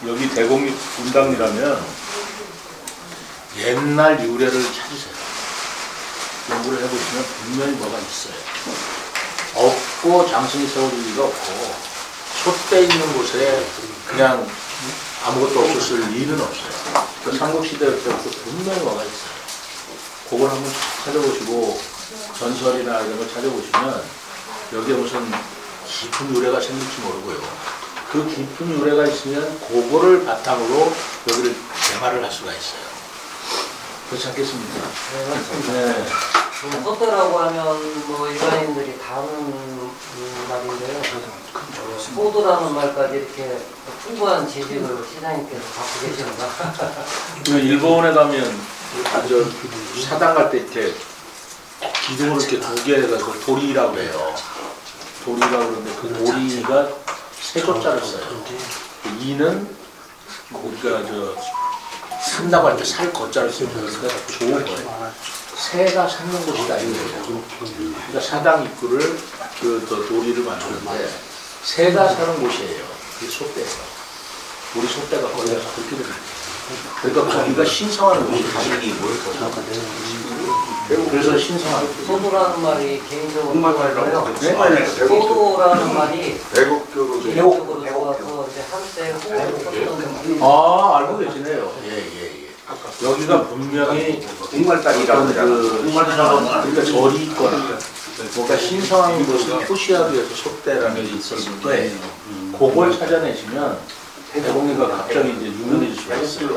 여기 대곡리 운당이라면 옛날 유래를 찾으세요. 연구를 해보시면 분명히 뭐가 있어요. 없고 장승이 세울 리가 없고 솥대 있는 곳에 그냥 아무것도 없었을 리는 없어요. 그 삼국시대 때부터 분명히 뭐가 있어요. 그걸 한번 찾아보시고 전설이나 이런 걸 찾아보시면 여기에 무슨 깊은 유래가 생길지 모르고요. 그 깊은 유래가 있으면 그거를 바탕으로 여기를 개발을 할 수가 있어요. 그렇지 않겠습니까? 네. 소대라고 하면 뭐 일반인들이 다 아는 말인데요. 소도라는 말까지 이렇게 풍부한 지식을 시장님께서 갖고 계시는가? 그 일본에 가면 저 사당 갈 때 이렇게 기둥을 이렇게 두 개 해가지고 도리라고 해요. 도리라고 그러는데 그 도리가 세 조자를 써요. 그 이는 우리가 저 산다고 할 때 살 거자를 쓰는 거니까 좋은 거예요. 새가 사는 곳이다 이거예요. 그러니까 사당 입구를 그 도리를 만드는데 새가 사는 곳이에요. 그게 솥대예요. 우리 솥대가 거기 가서 그렇게 됩니다. 그러니까 거기가 신성한 곳이에요. 그래서 신성한 곳. 소도라는 말이 개인적으로 좋아요. 네? 소도라는 말이 배국교로 개인적으로 좋아서 이제 한때 호흡을 썼던 아 알고 계시네요. 예. 여기가 분명히 국말딸이라고 그러니까 절이 있거나 뭔가 신성한 것을 표시하기 위해서 속대라는 게 있었을 때 그걸 찾아내시면 대공리가 갑자기 이제 유명해질 수가 있어요.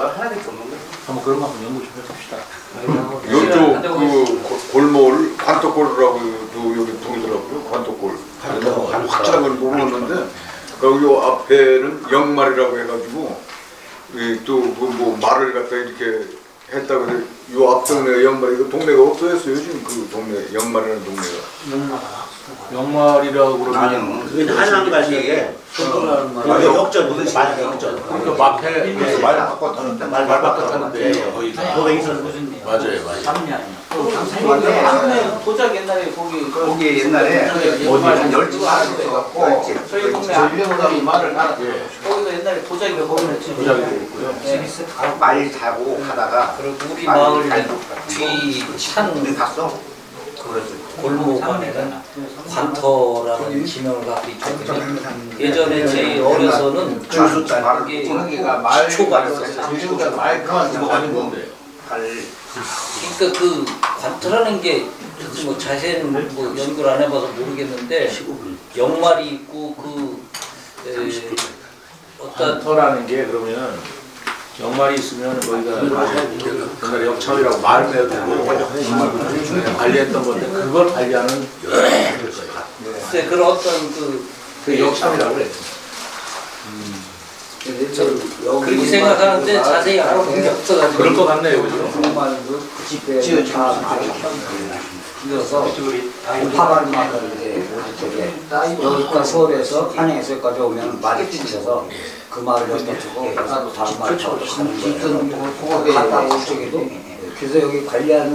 한번 그런 거 한번 연구 좀 해봅시다. 요쪽 그 골목을 관tokk골이라고도 여기 보이더라고요. 관tokk골. 확실한 건 모르는데 거기 요 앞에는 영말이라고 해가지고 또 그 뭐 말을 갖다 이렇게 했다고 해서 요 앞 동네 영말 이거 동네가 없어졌어요. 지금 그 동네 영말이라는 동네가. 영말이라고 그러면 그게 한양갈 적에 역전 말 역전. 그러니까 마페 말 바꿨다는데 말 바꿨다는데 거기가 거기 있었는 맞아요. 도자기 옛날에 거기 옛날에 한 12개 있어갖고 저희 동네 앞에 말을 거기서 옛날에 도자기가 거기는 도자기도 있고요. 말 자고 가다가 그리고 우리 마을 뒤산 갔어. 골목 안에는 관터라는 지명을 갖고 있거든요. 예전에 제 어려서는 이게 기초가 있었어요. 말 그만 아닌 건데요. 그러니까 그 관터라는 게 뭐 자세한 뭐 연구를 안 해봐서 모르겠는데 영말이 있고 그 어떤 터라는 게 그러면 영말이 있으면 거기가 옛날에 역참이라고 말을 내도 되고 관리했던 건데 그걸 관리하는 거예요. 글쎄 그런 어떤 그 역참이라고 그래요. 그렇게 생각하는데 자세히 알아본 게 없어가지고 그럴 것 같네요, 그죠? 정말도 집에 다 이어서 파발마다 이제 어디 쪽에 여기가 서울에서 한양에서 여기까지 오면 말이 찢어서 그 말을 여기다 주고 나도 다른 말을 가는 거예요. 갔다 올 적에도 그래서 여기 관리하는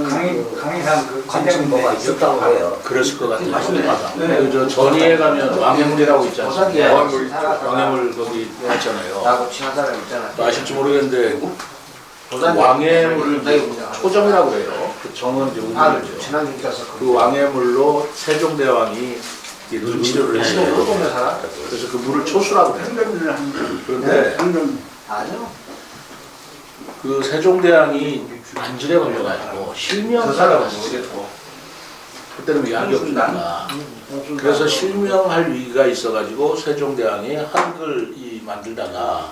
관청부가 있었다고 해요. 그랬을 것 같아요. 저 전이에 가면 왕해물이라고 있지 않습니까? 왕해물 거기 있잖아요. 또 아실지 모르겠는데 왕해물 초정이라고 그래요. 그 정은 이제 우물이죠. 그 왕해물로 세종대왕이 눈치료를 했어요. 그래서 그 물을 초수라고 그래요. 그런데 그 세종대왕이 안질에 걸려가지고 실명하라고 했어요. 그때는 약이 없으니까. 그래서 실명할 위기가 있어가지고 세종대왕이 한글 만들다가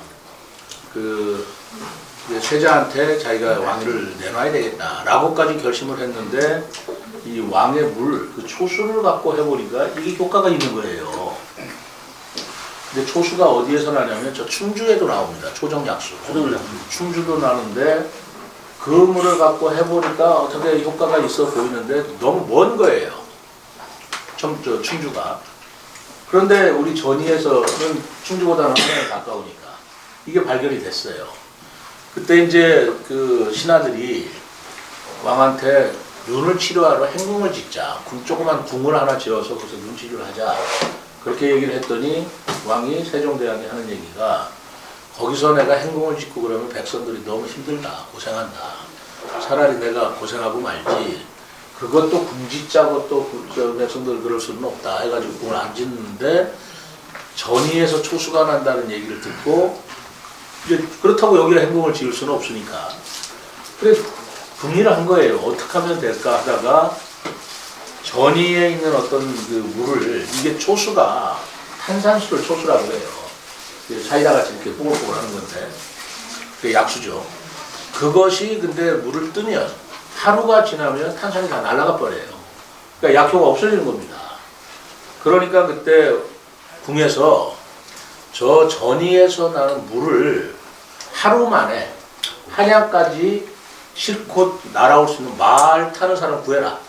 그 세자한테 자기가 왕위를 내놔야 되겠다라고까지 결심을 했는데 이 왕의 물, 그 초수를 갖고 해보니까 이게 효과가 있는 거예요. 근데 초수가 어디에서 나냐면 저 충주에도 나옵니다. 초정약수. 충주도 나는데 그 물을 갖고 해보니까 어떻게 효과가 있어 보이는데 너무 먼 거예요. 저 충주가. 그런데 우리 전이에서는 충주보다는 한양에 가까우니까 이게 발견이 됐어요. 그때 이제 그 신하들이 왕한테 눈을 치료하러 행궁을 짓자. 조그만 궁을 하나 지어서 거기서 눈 치료를 하자. 그렇게 얘기를 했더니 왕이 세종대왕이 하는 얘기가 거기서 내가 행궁을 짓고 그러면 백성들이 너무 힘들다, 고생한다. 차라리 내가 고생하고 말지. 그것도 궁지 짜고 또 저 백성들 그럴 수는 없다 해가지고 그걸 안 짓는데 전의에서 초수가 난다는 얘기를 듣고 이제 그렇다고 여기에 행궁을 지을 수는 없으니까 그래서 궁리를 한 거예요. 어떻게 하면 될까 하다가 전의에 있는 어떤 그 물을 이게 초수가 탄산수를 초수라고 해요. 사이다 같이 이렇게 뽀글뽀글 하는 건데 그게 약수죠. 그것이 근데 물을 뜨면 하루가 지나면 탄산이 다 날아가 버려요. 그러니까 약효가 없어지는 겁니다. 그러니까 그때 궁에서 저 전이에서 나는 물을 하루 만에 한양까지 실컷 날아올 수 있는 말 타는 사람 구해라.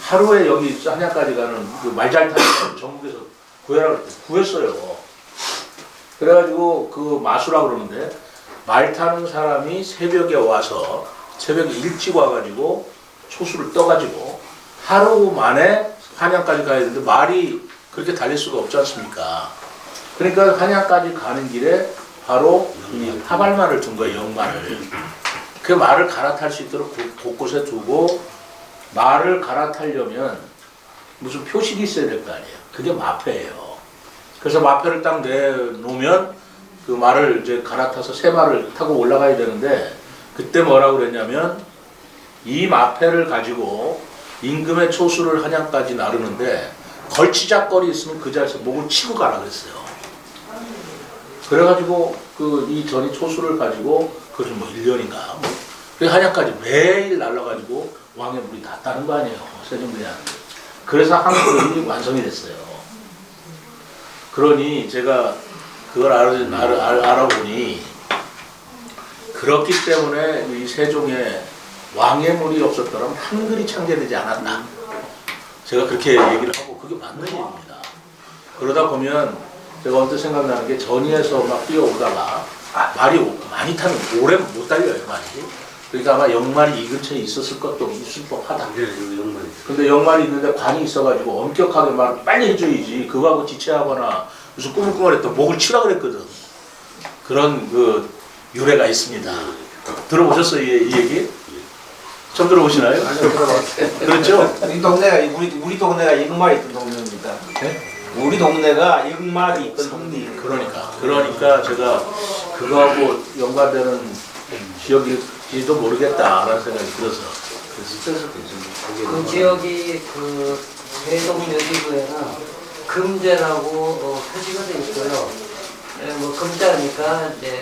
하루에 여기 한양까지 가는 그 말 잘 타는 사람 전국에서 구해라 그랬더니 구했어요. 그래가지고 그 마수라고 그러는데 말 타는 사람이 새벽에 와서 새벽에 일찍 와가지고 초수를 떠가지고 하루 만에 한양까지 가야 되는데 말이 그렇게 달릴 수가 없지 않습니까? 그러니까 한양까지 가는 길에 바로 이 하발말을 둔 거예요. 영말을. 그 말을 갈아탈 수 있도록 곳곳에 두고 말을 갈아타려면 무슨 표식이 있어야 될 거 아니에요. 그게 마패예요. 그래서 마패를 딱 내놓으면 그 말을 이제 갈아타서 새 말을 타고 올라가야 되는데 그때 뭐라고 그랬냐면 이 마패를 가지고 임금의 초수를 한양까지 나르는데 걸치작거리 있으면 그 자리에서 목을 치고 가라 그랬어요. 그래가지고 그 이 전이 초수를 가지고 그것이 뭐 1년인가 그 한양까지 매일 날라가지고 왕의 물이 다 따는 거 아니에요. 세종대왕. 그래서 한글이 완성이 됐어요. 그러니 제가 그걸 알아보니 그렇기 때문에 이 세종에 왕의 물이 없었더라면 한글이 창제되지 않았다. 제가 그렇게 얘기를 하고 그게 맞는 얘기입니다. 그러다 보면 제가 언뜻 생각나는 게 전이에서 막 뛰어오다가 말이 많이 타면 오래 못 달려요, 말이. 그러니까 아마 영말이 이 근처에 있었을 것도 있을 법하다. 근데 영말이 있는데 관이 있어가지고 엄격하게 말을 빨리 해줘야지. 그거하고 지체하거나 무슨 꾸물꾸물했던 목을 치라 그랬거든. 그런 그 유래가 있습니다. 들어보셨어요, 이 얘기? 처음 들어보시나요? 그렇죠? 이 동네가 우리 동네가 이응말이 있던 동네입니다. 네? 우리 동네가 이응말이 있던 동네. 그러니까 제가 그거하고 연관되는 지역일지도 모르겠다라는 생각이 들어서. 그 지역이 그 대동 여지구에는 금제라고 표시가 돼 있고요. 뭐 금자니까 이제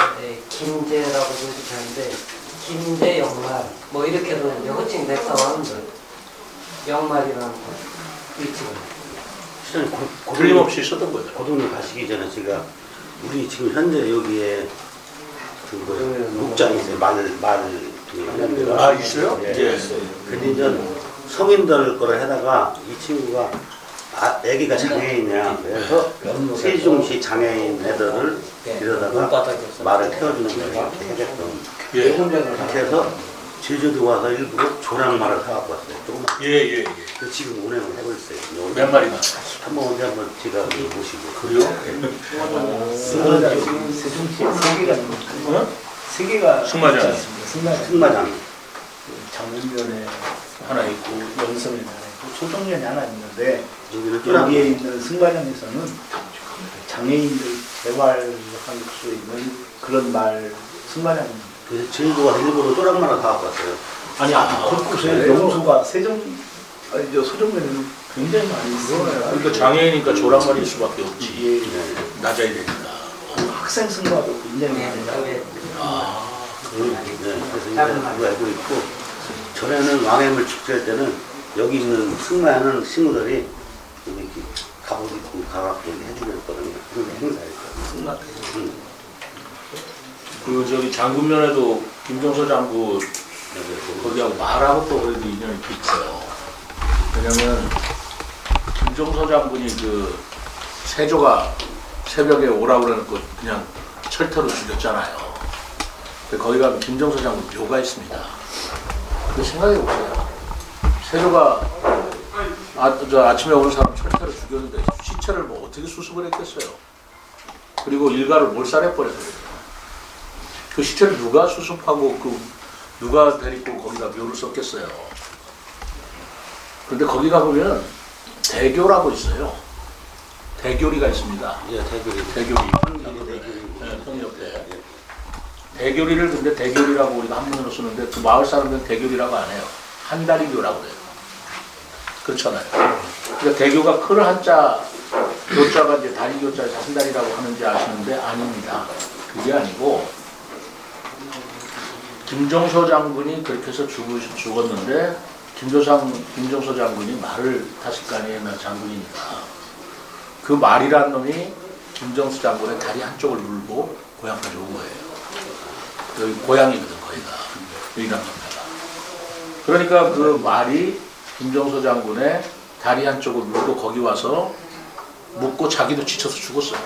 김제라고 이렇게 하는데 김제 영말 뭐 이렇게도 이제 호칭 됐다고 영말이라는 위치가 틀림없이 있었던 거죠. 고동리 가시기 전에 제가 우리 지금 현재 여기에 그 목장이 있어요. 말 아, 있어요? 예. 근데 이제 성인들 거를 해다가 이 친구가 애기가 장애인이야. 그래서 세종시 장애인 애들을 데려다가 말을 태워주는 걸 이렇게 해줬던. 예. 그렇게 해서 제주도 와서 일부러 조랑말을 사갖고 왔어요. 조금. 예. 그래서 지금 운행을 하고 있어요. 몇 마리나? 한번 언제 한번 제가 모시고. 그래요? 세 개가 승마장. 승마장. 장문면에 하나 있고 영성에 하나 있고 소정면에 하나 있는데 여기는 여기에 있는 승마장에서는 장애인들 개발할 수 있는 그런 말 승마장입니다. 그래서 제주도 와서 일부러 조랑말을 사갖고 왔어요. 아니 곳곳에 영수가 소정면에는 굉장히 많이 있어요. 그러니까 장애인이니까 조랑말일 수밖에 없지. 낮아야 되니까. 학생 승마도 굉장히 많이 나요. 그래서 이제 그거 알고 있고 전에는 왕해물 축제할 때는 여기 있는 승마하는 친구들이 이렇게 갑옷 입고 가갖고 해주랬거든요. 그런 행사였어요. 승마. 그 저기 장군면에도 김종서 장군 거기하고 말하고 또 그래도 인연이 깊어요. 왜냐면 김종서 장군이 그 세조가 새벽에 오라고 그래놓고 그냥 철퇴로 죽였잖아요. 근데 거기 가면 김종서 장군 묘가 있습니다. 근데 생각해보세요. 세조가 아침에 오는 사람 철퇴로 죽였는데 시체를 뭐 어떻게 수습을 했겠어요. 그리고 일가를 몰살해버렸어요. 그 시체를 누가 수습하고 그 누가 데리고 거기다 묘를 썼겠어요. 근데 거기 가보면 대교라고 있어요. 대교리가 있습니다. 예, 대교리. 대교리. 네, 형 옆에. 대교리를 근데 대교리라고 우리가 한문으로 쓰는데 그 마을 사람들은 대교리라고 안 해요. 한다리교라고 해요. 그렇잖아요. 그러니까 대교가 큰 한자, 교자가 이제 다리 교자에서 한다리라고 하는지 아시는데 아닙니다. 그게 아니고 김종서 장군이 그렇게 해서 죽었는데 김종서 장군이 말을 타실 거 아니에요. 장군이니까. 그 말이란 놈이 김정수 장군의 다리 한쪽을 물고 고향까지 온 거예요. 여기 고향이거든, 거기가. 여기랑 전파가. 그러니까 그 말이 김정수 장군의 다리 한쪽을 물고 거기 와서 묻고 자기도 지쳐서 죽었어요.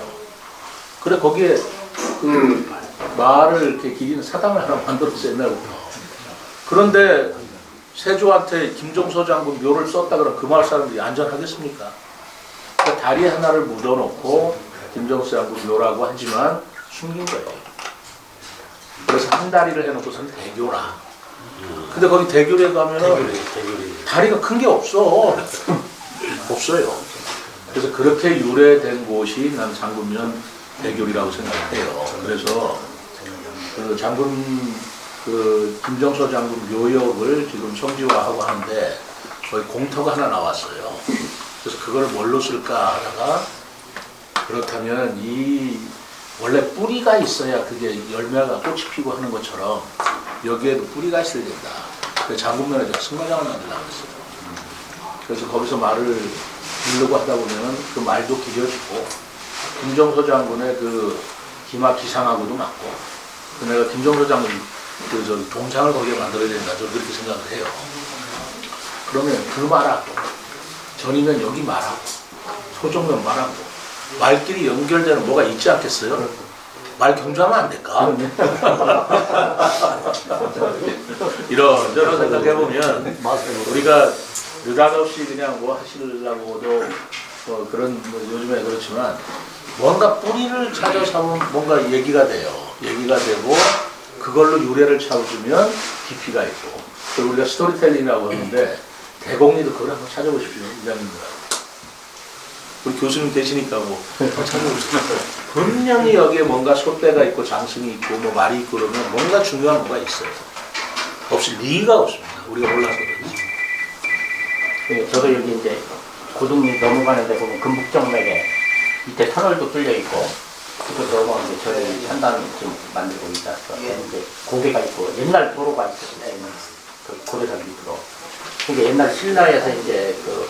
그래, 거기에 그 말을 이렇게 기리는 사당을 하나 만들었어요, 옛날부터. 그런데 세조한테 김종서 장군 묘를 썼다 그러면 그 마을 사람들이 안전하겠습니까? 그러니까 다리 하나를 묻어놓고 김종서 장군 묘라고 하지만 숨긴 거예요. 그래서 한 다리를 해놓고서는 대교라. 근데 거기 대교에 가면은 다리가 큰 게 없어. 없어요. 그래서 그렇게 유래된 곳이 난 장군면 대교리라고 생각해요. 그래서 그 장군 그 김정서 장군 묘역을 지금 청지화하고 하는데 거의 공터가 하나 나왔어요. 그래서 그걸 뭘로 쓸까 하다가 그렇다면 이 원래 뿌리가 있어야 그게 열매가 꽃이 피고 하는 것처럼 여기에도 뿌리가 있어야 된다. 그래서 장군면에 제가 승마장을 만들려고 했어요. 그래서 거기서 말을 부르려고 하다 보면 그 말도 기려지고 김정서 장군의 그 기마 기상하고도 맞고 내가 김정서 장군 그 동상을 거기에 만들어야 된다. 저는 그렇게 생각을 해요. 그러면 그 말하고 전이면 여기 말하고 소정면 말하고 말끼리 연결되는 뭐가 있지 않겠어요? 말 경주하면 안 될까? 이런저런 생각해보면 우리가 느닷없이 그냥 뭐 하시려고도 뭐 그런 뭐 요즘에 그렇지만 뭔가 뿌리를 찾아서 하면 뭔가 얘기가 돼요. 얘기가 되고 그걸로 유래를 찾으면 깊이가 있고 그리고 우리가 스토리텔링이라고 하는데 대곡리도 그걸 한번 찾아보십시오. 이장님들. 우리 교수님 되시니까 뭐 찾아보십시오. 분명히 여기에 뭔가 소대가 있고 장승이 있고 뭐 말이 있고 그러면 뭔가 중요한 뭐가 있어요. 없을 리가 없습니다. 우리가 몰라서 그렇지. 네, 저도 여기 이제 고등리 넘어가는 데 보면 금북정맥에 밑에 터널도 뚫려 있고 그거 넘어가는데 저희 산단 좀 만들고 있어서 이제 고개가 있고 옛날 도로가 있었어요. 그 고대산 밑으로. 그게 옛날 신라에서 이제 그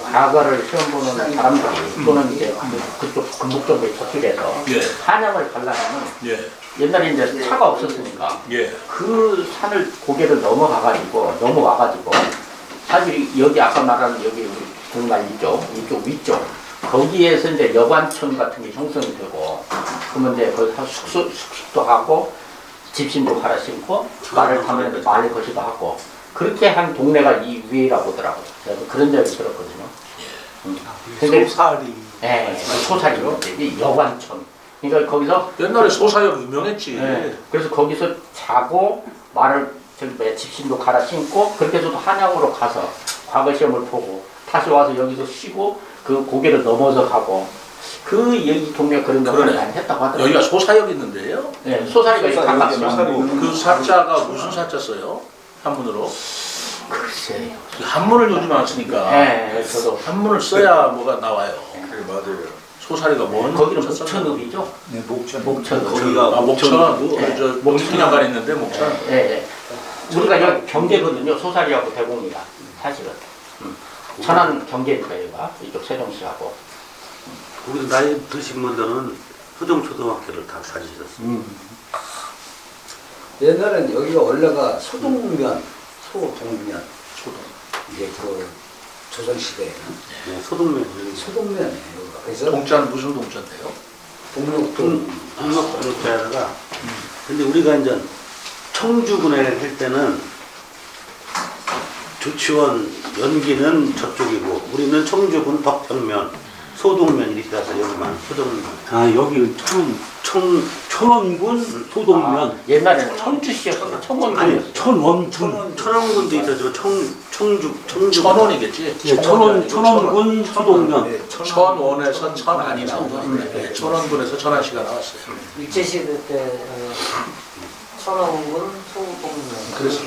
과거를 시험 보는 사람들이 또는 이제 그쪽 금북정맥 저쪽에서 예. 한양을 가려면 예. 옛날에 이제 차가 없었으니까 예. 그 산을 고개를 넘어와가지고 사실 여기 아까 말한 여기 우리 동날 이쪽 위쪽 거기에서 이제 여관촌 같은 게 형성이 되고 그러면 이제 거기서 숙식도 하고 집신도 갈아 신고 말을 타면 말 거시도 하고 그렇게 한 동네가 이 위에라고 하더라고요. 그래서 그런 적이 들었거든요. 근데 소사리. 네, 소사리요. 이 여관촌. 그러니까 거기서 옛날에 소사역 유명했지. 네, 그래서 거기서 자고 말을 집신도 갈아 신고 그렇게 해서 한양으로 가서 과거 시험을 보고 다시 와서 여기서 쉬고 그 고개를 넘어서 가고 그 여기 동네가 그런 경우를 많이 했다고 하더라고요. 여기가 소사역 있는데요. 네, 소사리가 가깝죠. 그 사자가 무슨 사자 써요? 한문으로? 글쎄요. 한문을 요즘 안 쓰니까. 네, 저도 한문을 써야 뭐가 나와요. 그래 맞아요. 소사리가 뭔? 거기는 목천읍이죠. 네, 목천. 목천읍. 거기가 목천. 네. 저 목천양간 있는데 목천. 네, 네. 우리가 여기 경계거든요. 소사리하고 대공리가 사실은. 천안 경계니까 여기가 이쪽 세종시하고. 우리 나이 드신 분들은 소정초등학교를 다 다니셨어요. 옛날엔 여기가 원래가 소동면, 소동면. 이제 그 조선시대에는 네, 소동면. 소동면이에요. 그래서 동자는 무슨 동자인데요? 동력자가 근데 우리가 이제 청주군에 할 때는 조치원 연기는 저쪽이고 우리는 청주군 덕평면 소동면 이렇게 가서 여기만 소동면. 아 여기 천원군 소동면. 옛날에는 청주시였어요. 청원군이었어요. 아니 천원군. 천원군도 있어서 청주. 천원이겠지. 예, 천원군 소동면. 천원에서 천안이 나오더라고요. 천원군에서 천안시가 나왔어요. 일제시대 때 천왕군 소동면 그래서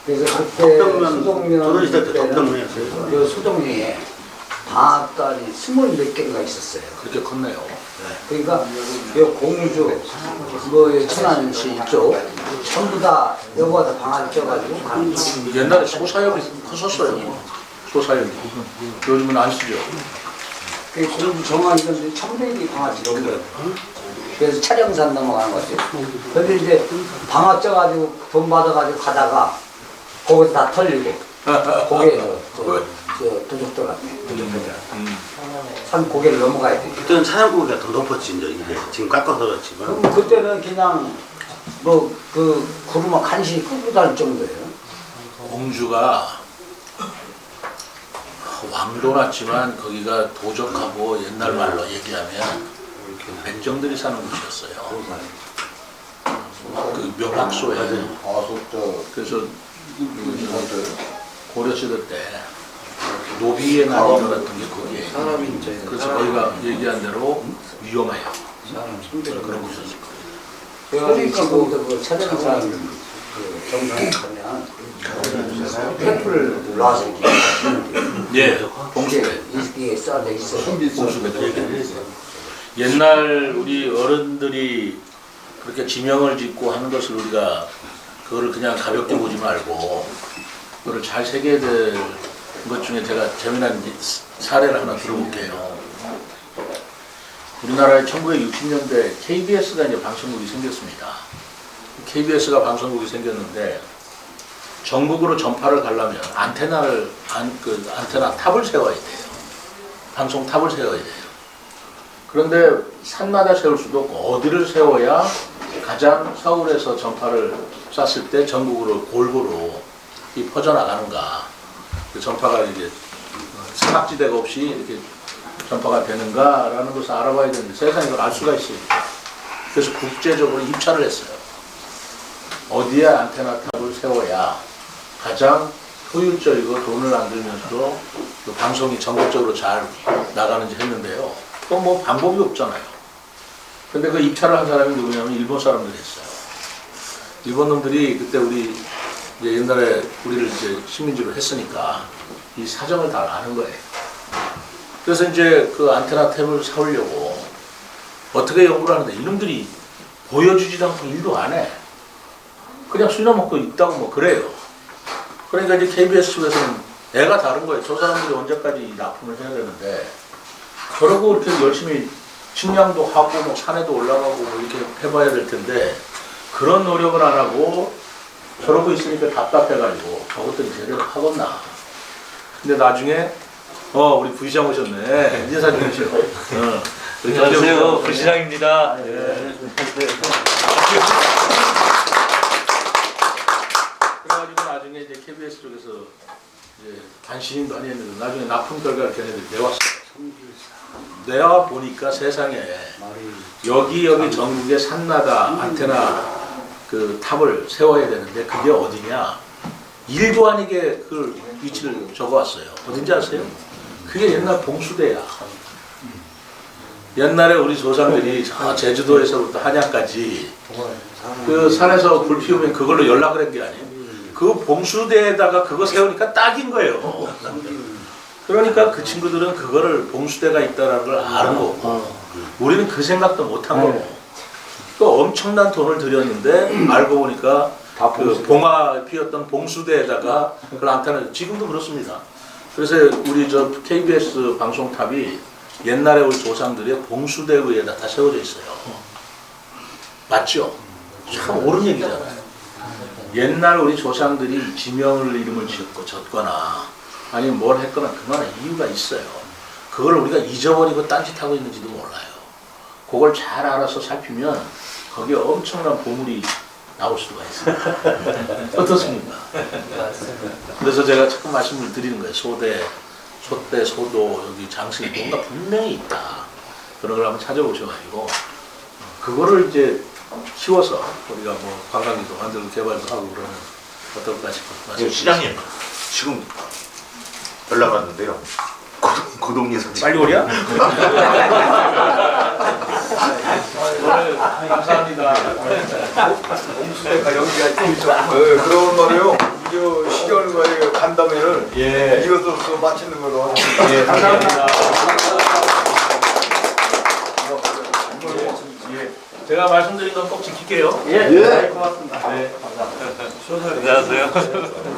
그래서 그때 덕병면 수동면 조선시대 때 때는 덕병면이었어요. 그 수동리에 방앗간이 20몇 개가 있었어요. 그렇게 컸네요. 그러니까 요 공주 뭐 천안시 이쪽 전부 다 여기다 방앗 껴가지고 가는 거예요. 옛날에 소사역이 컸었어요. 소사역이. 요즘은 안 쓰죠. 그 공주 정원 이런데 1000대기 방앗 이런 거예요. 그래서 차량산 넘어가는 거지. 근데 이제 방앗 쪄가지고 돈 받아가지고 가다가 거기서 다 털리고 고개에서 도둑들한테 산 고개를 넘어가야 돼. 그때는 사냥고기가 더 높았지 이제 지금 깎아서 그렇지만. 그럼 그때는 그냥 뭐 그 구르마 간신히 끌고 다닐 정도예요. 공주가 왕도 났지만 거기가 도적하고 옛날 말로 얘기하면 백정들이 사는 곳이었어요. 그 명학소에. 그래서 고려 시대 때 노비의 날이 일어났던 게 거기에요. 그래서 거기가 얘기한 대로 위험해요. 그런 곳이었을 거예요. 그러니까 그 차량산 그 정상에 가면 횃불을 놔서 예, 봉수대. 이게 쌓여 있어. 옛날 우리 어른들이 그렇게 지명을 짓고 하는 것을 우리가 그거를 그냥 가볍게 보지 말고 그거를 잘 새겨야 될 것 중에 제가 재미난 사례를 하나 들어볼게요. 우리나라에 1960년대 KBS가 이제 방송국이 생겼습니다. KBS가 방송국이 생겼는데 전국으로 전파를 가려면 안테나 탑을 세워야 돼요. 방송 탑을 세워야 돼요. 그런데 산마다 세울 수도 없고 어디를 세워야 가장 서울에서 전파를 쐈을 때 전국으로 골고루 퍼져나가는가, 그 전파가 이제 사각지대가 없이 이렇게 전파가 되는가라는 것을 알아봐야 되는데 세상에 이걸 알 수가 있어요. 그래서 국제적으로 입찰을 했어요. 어디에 안테나 탑을 세워야 가장 효율적이고 돈을 안 들면서도 그 방송이 전국적으로 잘 나가는지 했는데요. 그건 뭐 방법이 없잖아요. 근데 그 입찰을 한 사람이 누구냐면 일본 사람들이 했어요. 일본 놈들이 그때 우리 이제 옛날에 우리를 이제 식민지로 했으니까 이 사정을 다 아는 거예요. 그래서 이제 그 안테나 탭을 세우려고 어떻게 연구를 하는데 이놈들이 보여주지도 않고 일도 안 해. 그냥 술이나 먹고 있다고 뭐 그래요. 그러니까 이제 KBS 측에서는 애가 다른 거예요. 저 사람들이 언제까지 납품을 해야 되는데 저러고 이렇게 열심히 측량도 하고 뭐 산에도 올라가고 뭐 이렇게 해봐야 될 텐데 그런 노력을 안 하고 저러고 있으니까 답답해가지고 저것들이 제대로 하겠나. 근데 나중에 우리 부시장 오셨네. 인사 좀 해주세요. 안녕하세요. 부시장입니다. 그래가지고 나중에 이제 KBS 쪽에서 이제 관심도 많이 했는데 나중에 납품 결과를 걔네들이 내왔어요. 내와 보니까 세상에 여기 전국에 산마다 안테나 그 탑을 세워야 되는데 그게 어디냐? 일도 아니게 그 위치를 적어왔어요. 어딘지 아세요? 그게 옛날 봉수대야. 옛날에 우리 조상들이 제주도에서부터 한양까지 그 산에서 불 피우면 그걸로 연락을 한 게 아니에요. 그 봉수대에다가 그거 세우니까 딱인 거예요. 그러니까 그 친구들은 그거를 봉수대가 있다는 걸 아는 거고 우리는 그 생각도 못한 거고 그 엄청난 돈을 들였는데 알고 보니까 그 봉화 피웠던 봉수대에다가 그걸 안테나 지금도 그렇습니다. 그래서 우리 저 KBS 방송탑이 옛날에 우리 조상들의 봉수대 위에다 다 세워져 있어요. 맞죠? 참 옳은 얘기잖아요. 옛날 우리 조상들이 지명을 이름을 지었고 졌거나 아니면 뭘 했거나 그만한 이유가 있어요. 그걸 우리가 잊어버리고 딴짓하고 있는지도 몰라요. 그걸 잘 알아서 살피면 거기에 엄청난 보물이 나올 수가 있어요. 어떻습니까? 그래서 제가 자꾸 말씀을 드리는 거예요. 소대, 소떼, 소도, 여기 장식이 뭔가 분명히 있다. 그런 걸 한번 찾아보셔가지고 그거를 이제 키워서 우리가 뭐 관광지도 만들고 개발도 하고 그러면 어떨까 싶어요. 시장님 지금 연락 왔는데요. 고동리 선생. 빨리 오랴? 감사합니다. 그러면 말이요. 저 시간을 만약에 간다면은 예. 이것으로서 마치는 걸로. 예, 감사합니다. 예. 제가 말씀드린 건 꼭 지킬게요. 예, 고맙습니다. 네, 감사합니다. 안녕하세요.